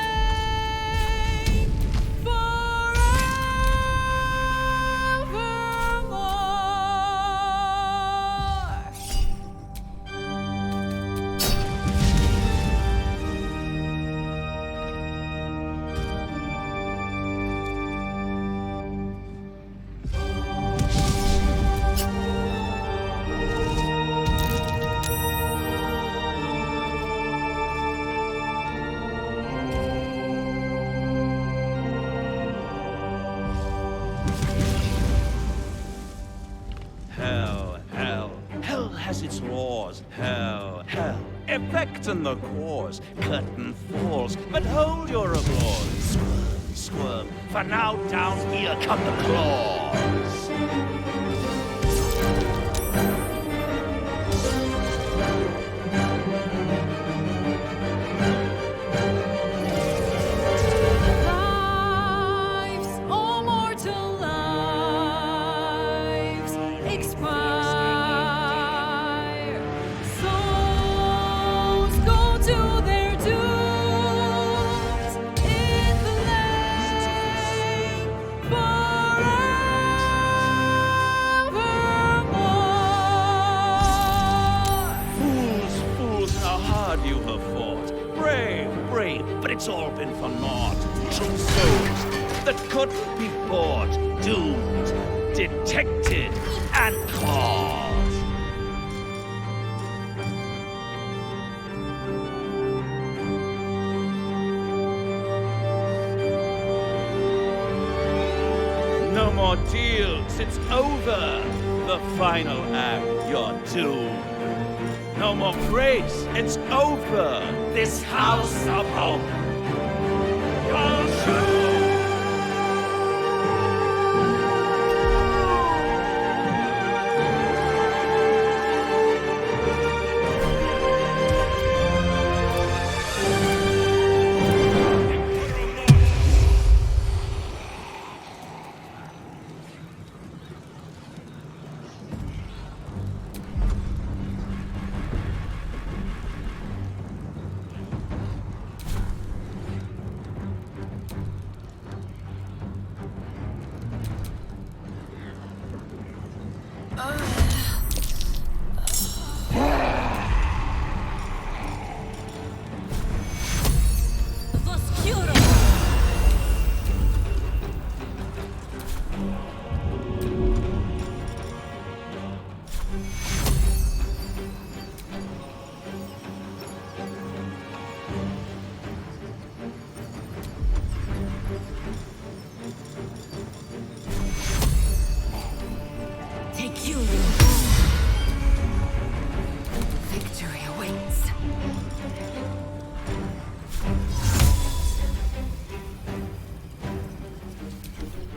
has its laws. Hell, effect and the cause. Curtain falls, but hold your applause. Squirm, squirm, for now down here come the claws. It's all been for naught. True souls that could be bought, doomed, detected, and caught. No more deals, it's over. The final act, you're doomed. No more grace, it's over. This house of hope. Victory awaits.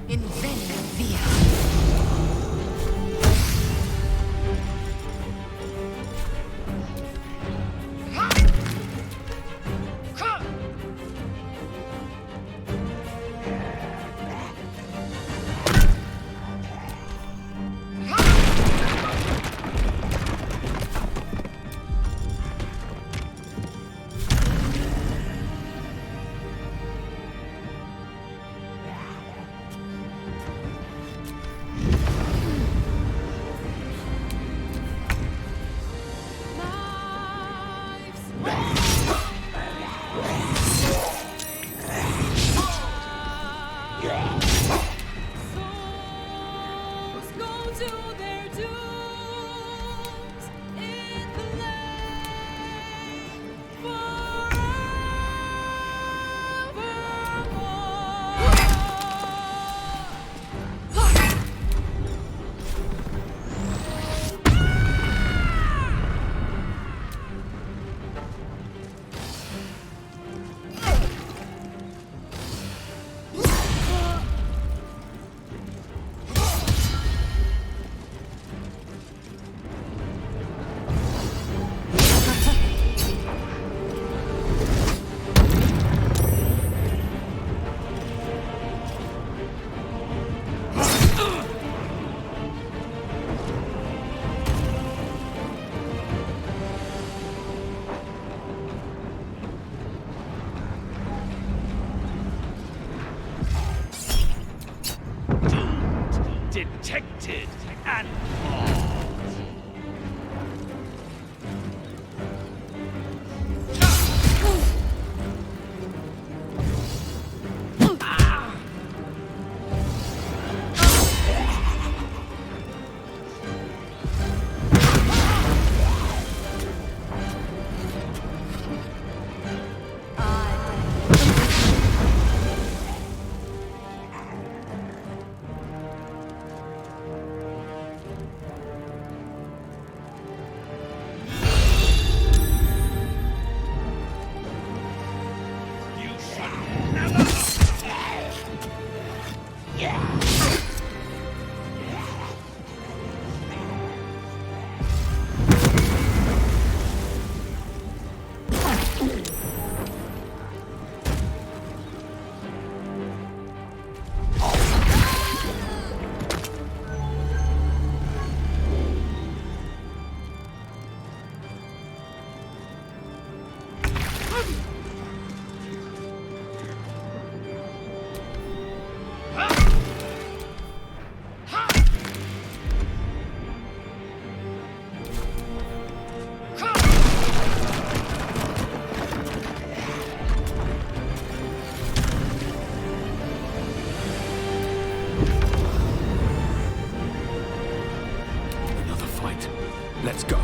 Invent via. Detected and Let's go.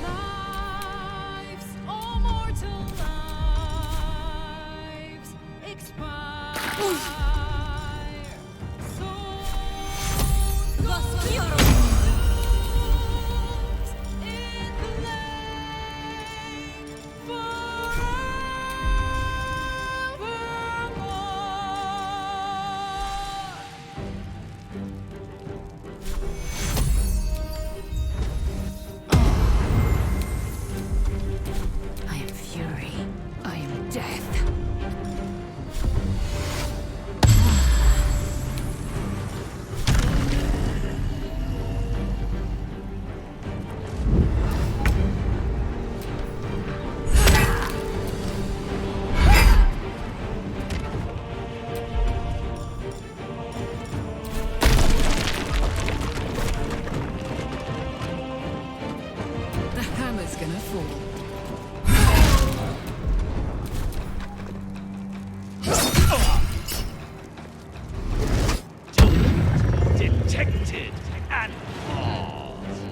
Lives, all mortal lives, expire. Souls go in flame I am fury. I am death. The hammer's gonna fall. Detected and paused.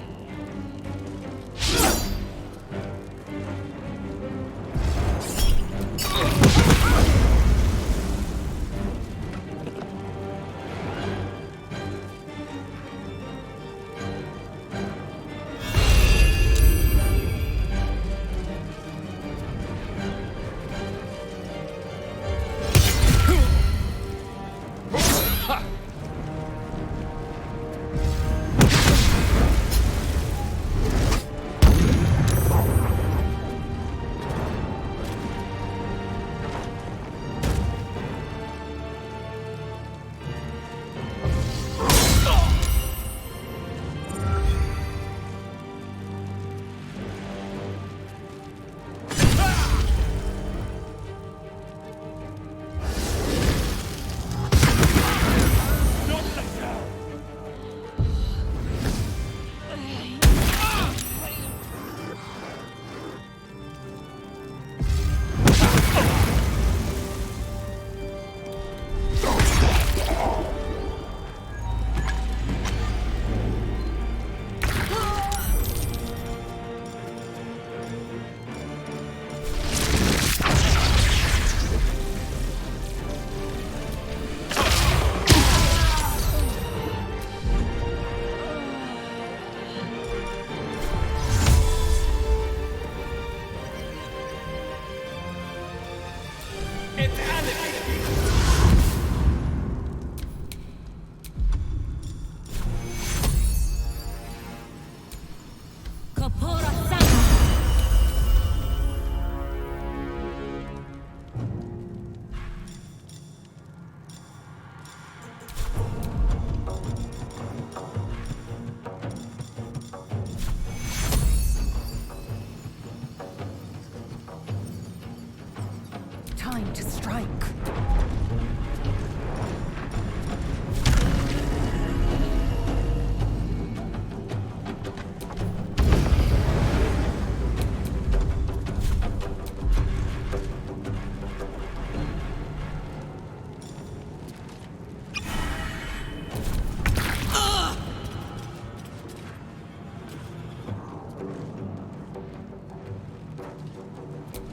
Time to strike.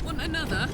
Want another?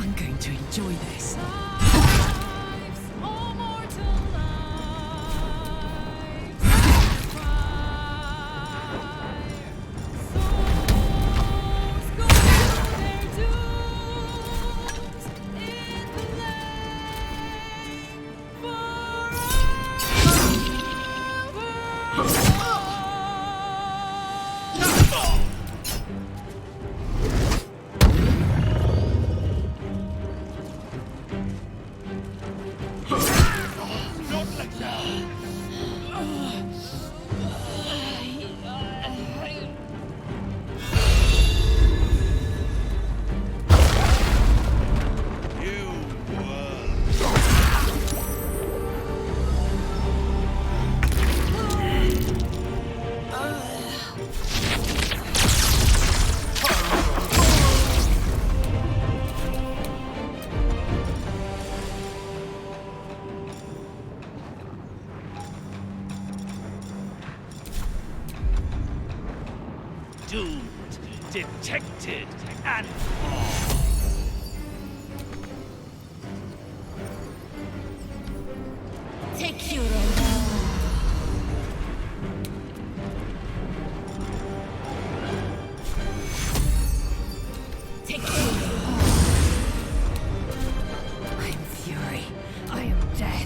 I'm going to enjoy this. Doomed, detected, and Take your own. Take your own. I am fury. I am death.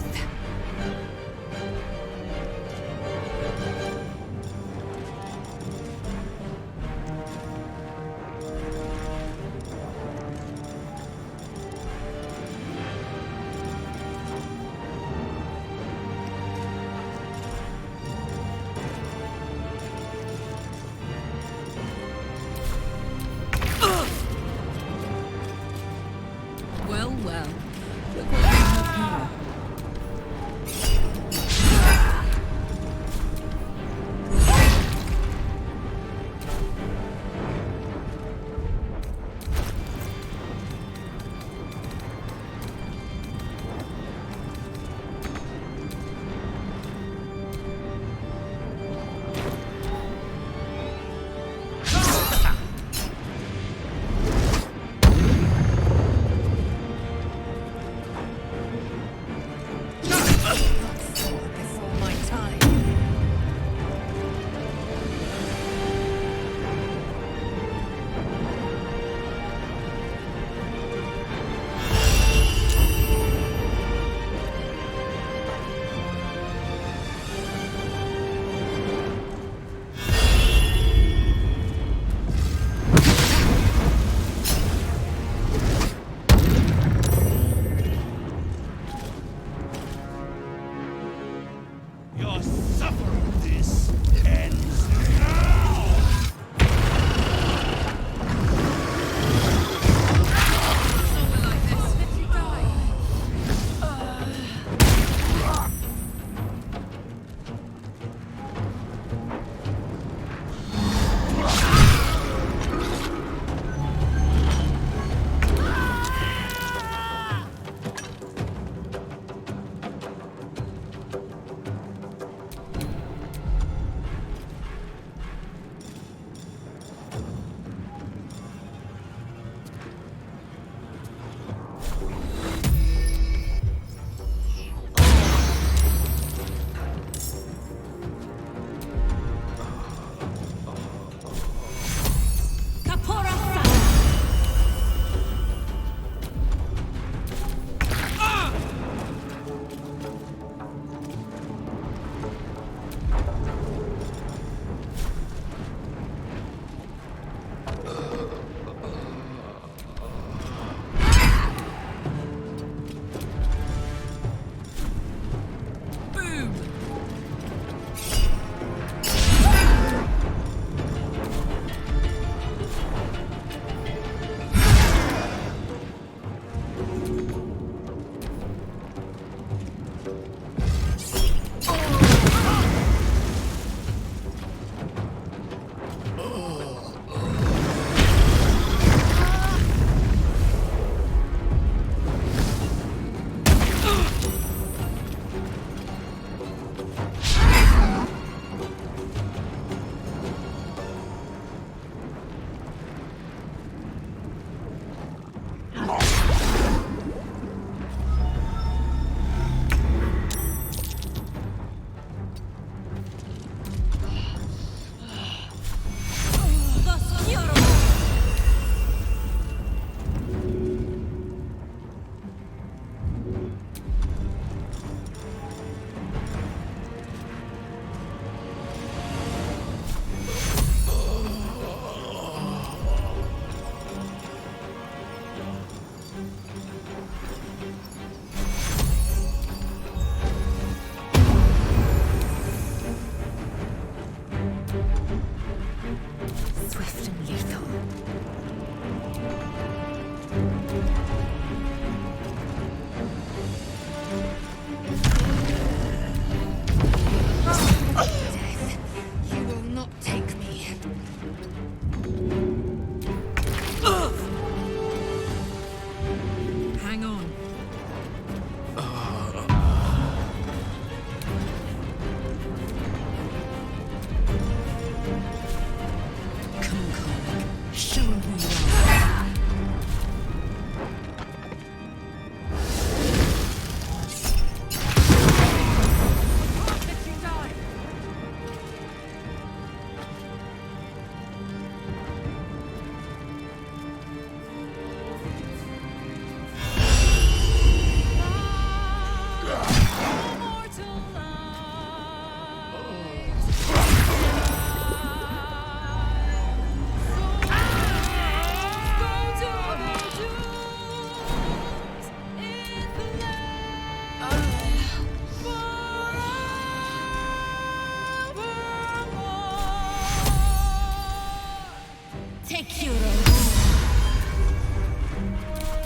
Take you.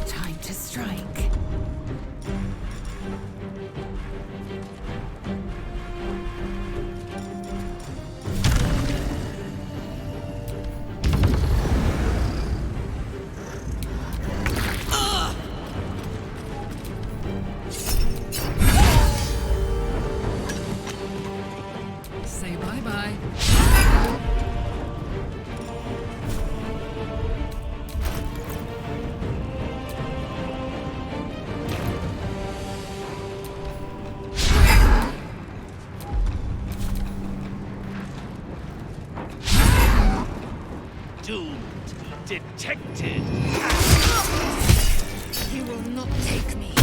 Time to strike. Say bye-bye. Doomed. Detected. You will not take me.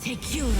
Take you.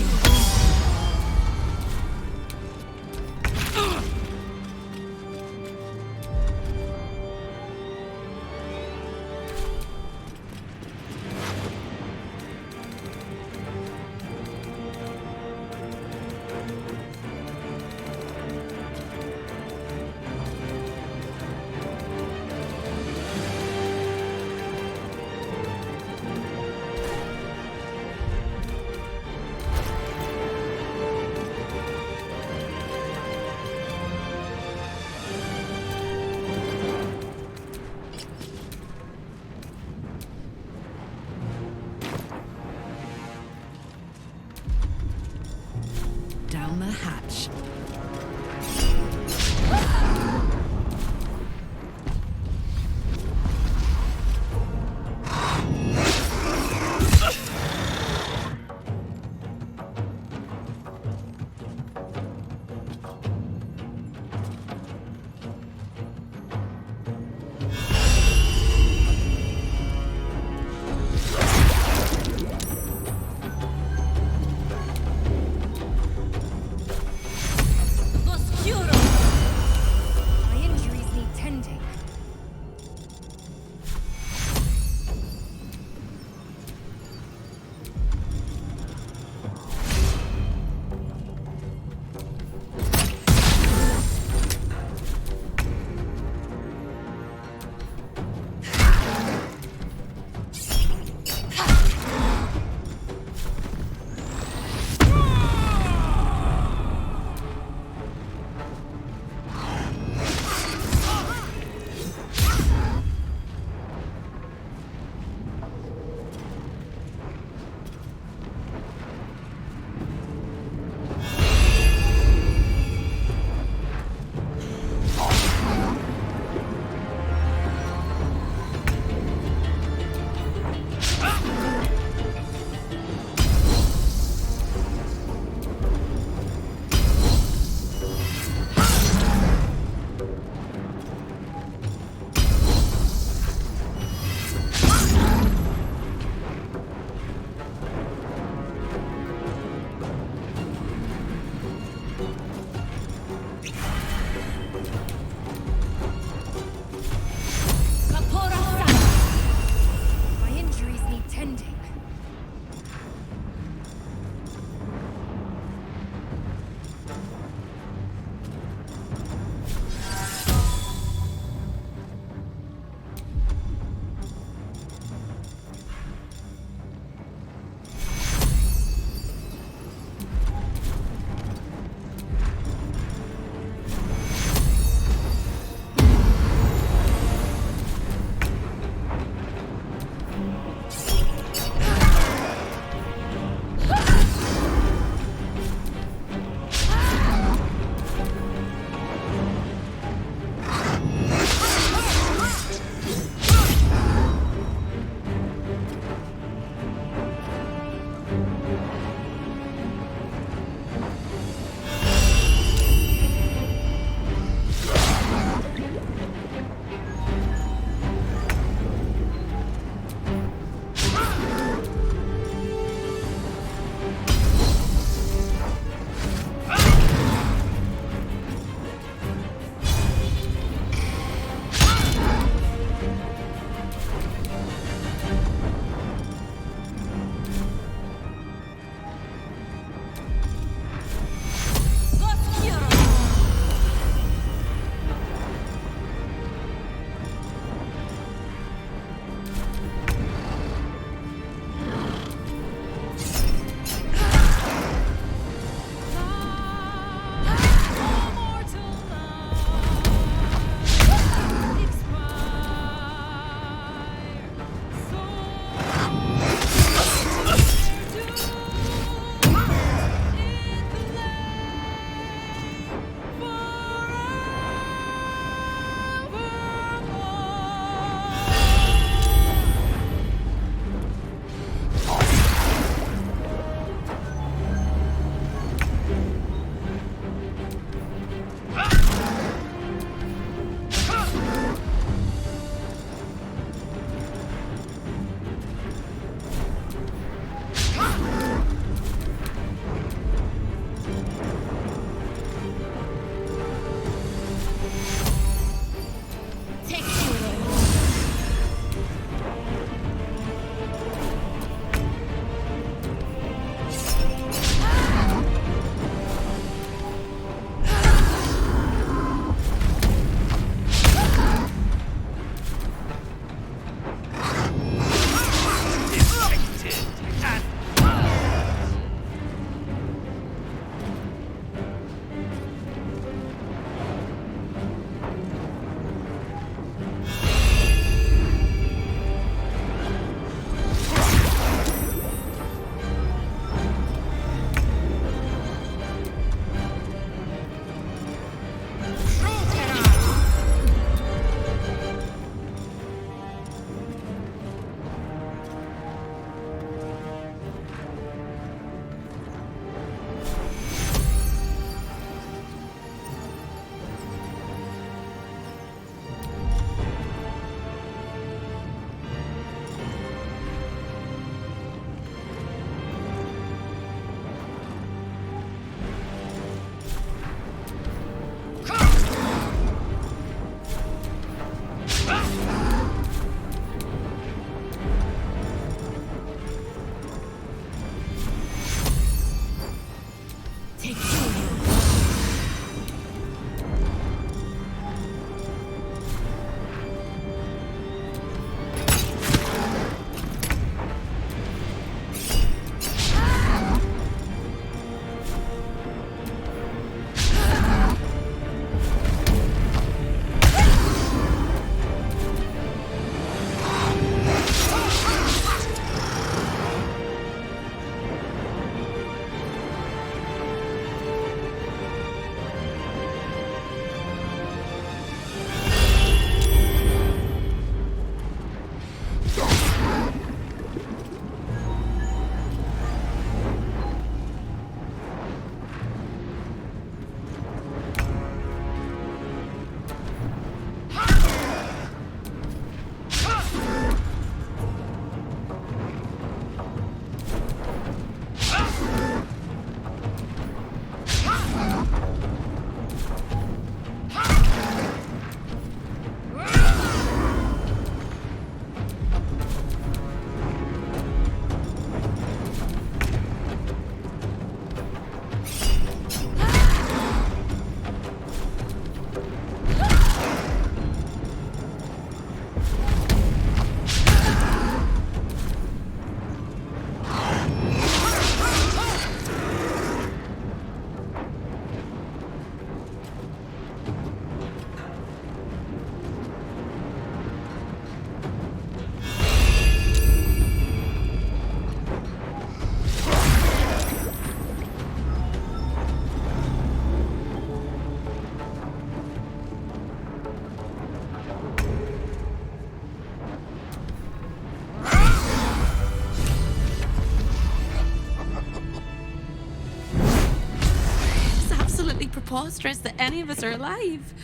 preposterous that any of us are alive.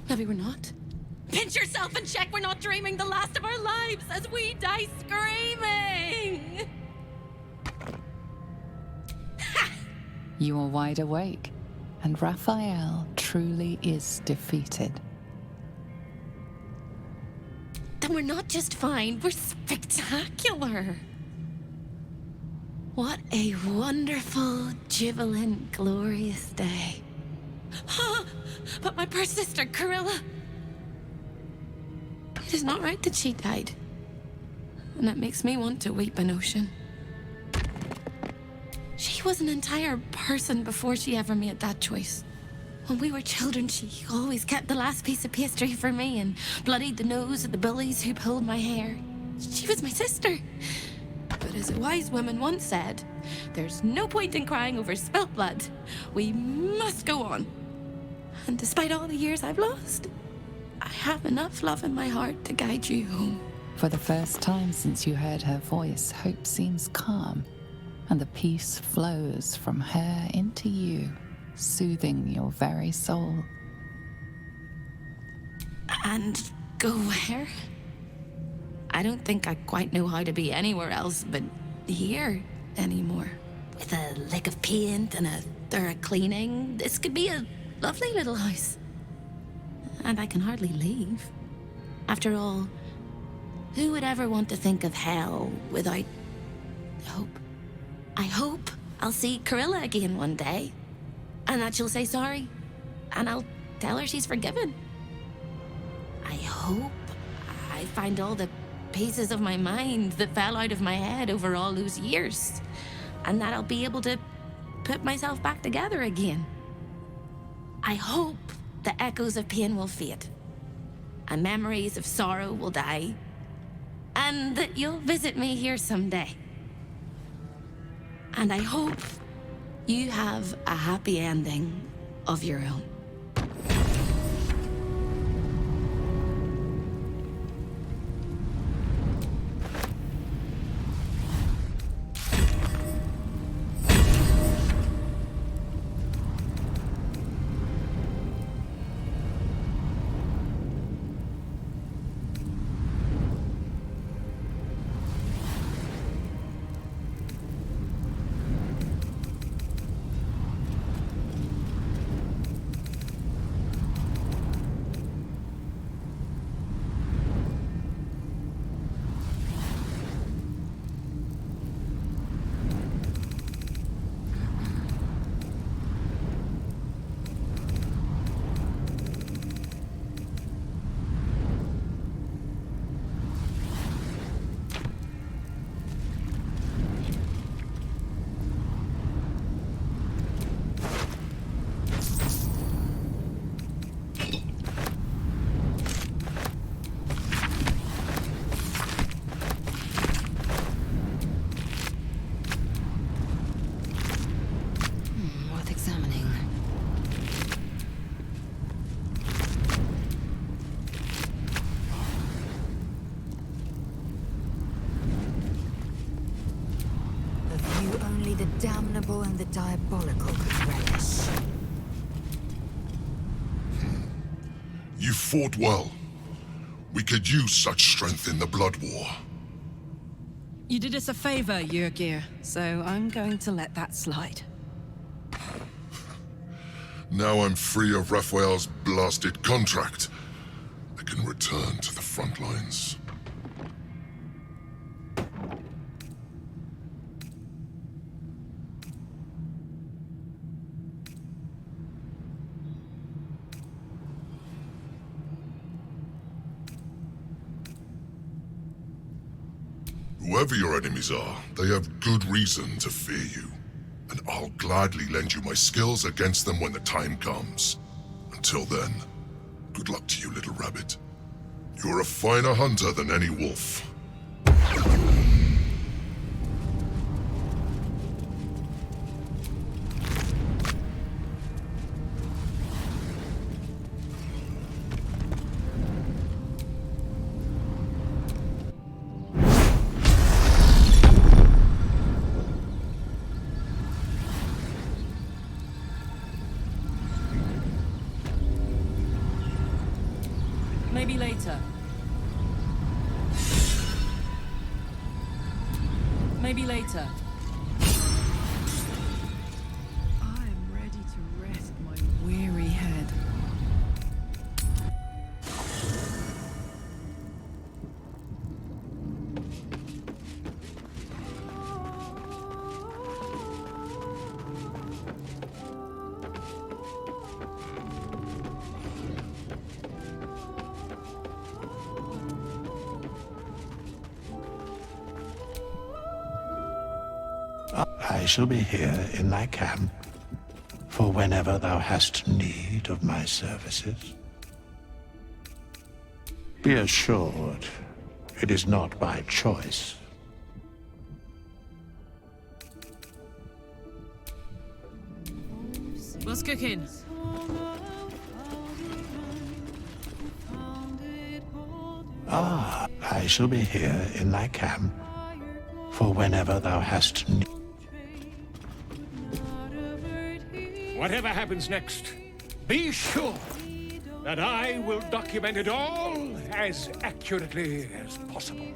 Maybe we're not. Pinch yourself and check we're not dreaming the last of our lives as we die screaming! You are wide awake, and Raphael truly is defeated. Then we're not just fine, we're spectacular. What a wonderful, jubilant, glorious day. But my poor sister, Corilla. It is not right that she died. And that makes me want to weep an ocean. She was an entire person before she ever made that choice. When we were children, she always kept the last piece of pastry for me and bloodied the nose of the bullies who pulled my hair. She was my sister. But as a wise woman once said, there's no point in crying over spilt blood. We must go on. And despite all the years I've lost, I have enough love in my heart to guide you home. For the first time since you heard her voice, hope seems calm, and the peace flows from her into you, soothing your very soul. And go where? I don't think I quite know how to be anywhere else but here anymore. With a lick of paint and a thorough cleaning, this could be a lovely little house. And I can hardly leave. After all, who would ever want to think of hell without hope? I hope I'll see Corilla again one day, and that she'll say sorry, and I'll tell her she's forgiven. I hope I find all the pieces of my mind that fell out of my head over all those years, and that I'll be able to put myself back together again. I hope the echoes of pain will fade, and memories of sorrow will die, and that you'll visit me here someday. And I hope you have a happy ending of your own. The damnable and the diabolical could relish. You fought well. We could use such strength in the Blood War. You did us a favor, Yrgir, so I'm going to let that slide. Now I'm free of Raphael's blasted contract. I can return to the front lines. Whoever your enemies are, they have good reason to fear you. And I'll gladly lend you my skills against them when the time comes. Until then, good luck to you, little rabbit. You're a finer hunter than any wolf. Maybe later. I am ready to rest my weary head. I shall be here in thy camp for whenever thou hast need of my services. Be assured, it is not by choice. What's cooking? I shall be here in thy camp for whenever thou hast need. Whatever happens next, be sure that I will document it all as accurately as possible.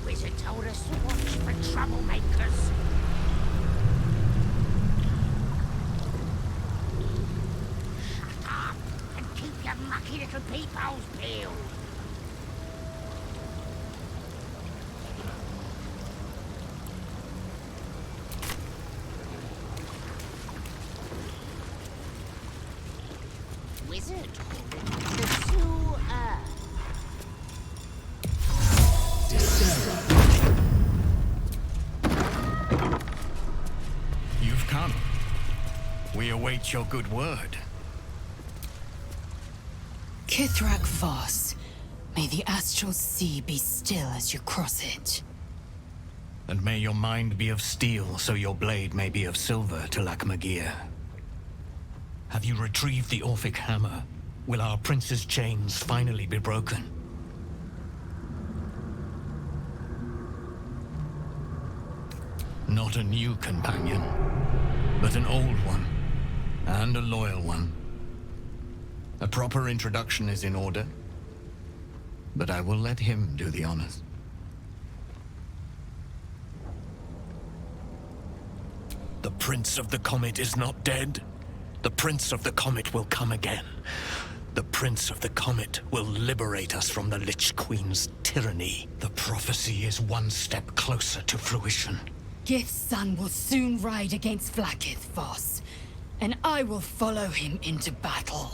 Wizard told us to watch for troublemakers. Shut up and keep your mucky little peepholes peeled. Wizard called the sewer. You've come. We await your good word. Kithrak Voss, may the astral sea be still as you cross it. And may your mind be of steel, so your blade may be of silver to Lakmagir. Have you retrieved the Orphic hammer? Will our prince's chains finally be broken? Not a new companion, but an old one, and a loyal one. A proper introduction is in order, but I will let him do the honors. The Prince of the Comet is not dead. The Prince of the Comet will come again. The Prince of the Comet will liberate us from the Lich Queen's tyranny. The prophecy is one step closer to fruition. Gith's son will soon ride against Vlaakith, Voss, and I will follow him into battle.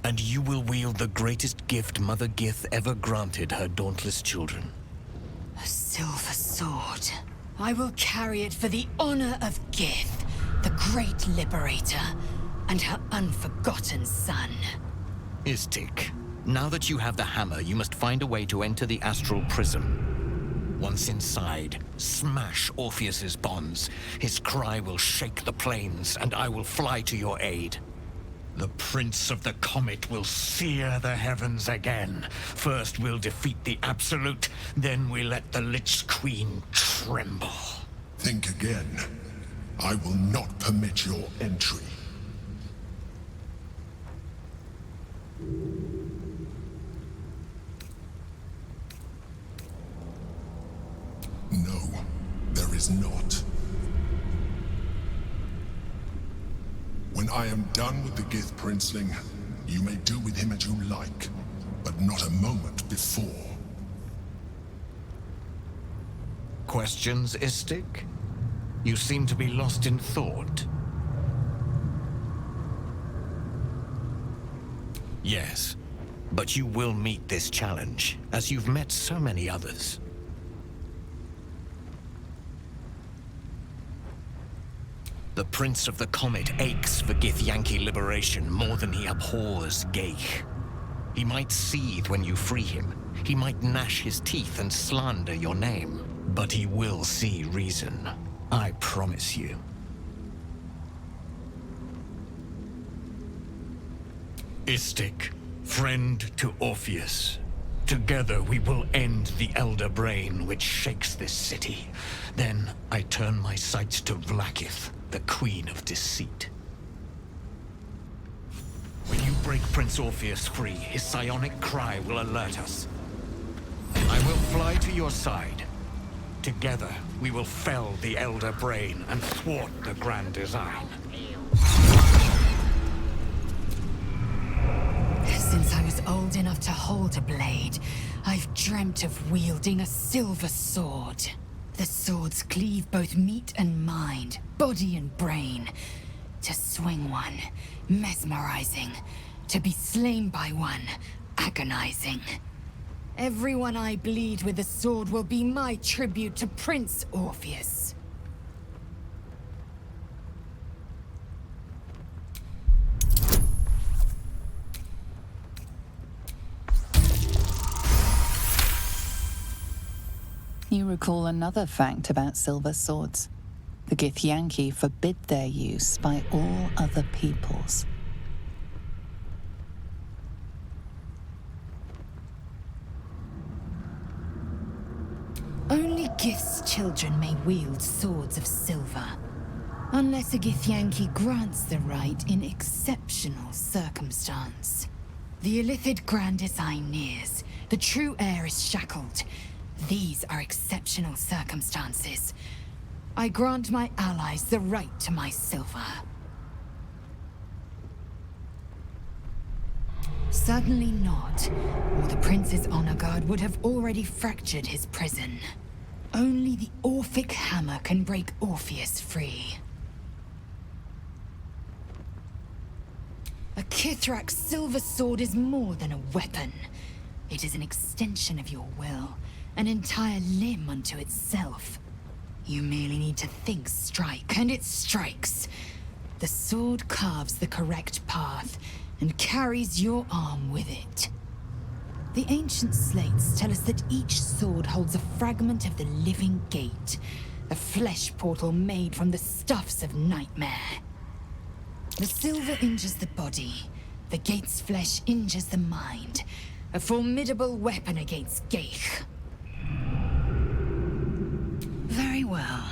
And you will wield the greatest gift Mother Gith ever granted her dauntless children. A silver sword. I will carry it for the honor of Gith, the great liberator, and her unforgotten son. Istik, now that you have the hammer, you must find a way to enter the astral prism. Once inside, smash Orpheus's bonds. His cry will shake the plains, and I will fly to your aid. The Prince of the Comet will sear the heavens again. First we'll defeat the Absolute, then we let the Lich Queen tremble. Think again. I will not permit your entry. No, there is not. When I am done with the Gith Princeling, you may do with him as you like, but not a moment before. Questions, Istik? You seem to be lost in thought. Yes, but you will meet this challenge, as you've met so many others. The Prince of the Comet aches for Githyanki liberation more than he abhors Geich. He might seethe when you free him. He might gnash his teeth and slander your name. But he will see reason. I promise you. Istik, friend to Orpheus. Together we will end the Elder Brain which shakes this city. Then I turn my sights to Vlaakith, the Queen of Deceit. When you break Prince Orpheus free, his psionic cry will alert us. I will fly to your side. Together, we will fell the Elder Brain and thwart the Grand Design. Since I was old enough to hold a blade, I've dreamt of wielding a silver sword. The swords cleave both meat and mind, body and brain. To swing one, mesmerizing. To be slain by one, agonizing. Everyone I bleed with the sword will be my tribute to Prince Orpheus. You recall another fact about silver swords. The Githyanki forbid their use by all other peoples. Only Gith's children may wield swords of silver, unless a Githyanki grants the right in exceptional circumstance. The Illithid Grand Design nears. The true heir is shackled. These are exceptional circumstances. I grant my allies the right to my silver. Certainly not, or the Prince's honor guard would have already fractured his prison. Only the Orphic hammer can break Orpheus free. A Kithrak's silver sword is more than a weapon. It is an extension of your will, an entire limb unto itself. You merely need to think strike, and it strikes. The sword carves the correct path, and carries your arm with it. The ancient slates tell us that each sword holds a fragment of the living gate, a flesh portal made from the stuffs of nightmare. The silver injures the body, the gate's flesh injures the mind, a formidable weapon against Geich. Very well.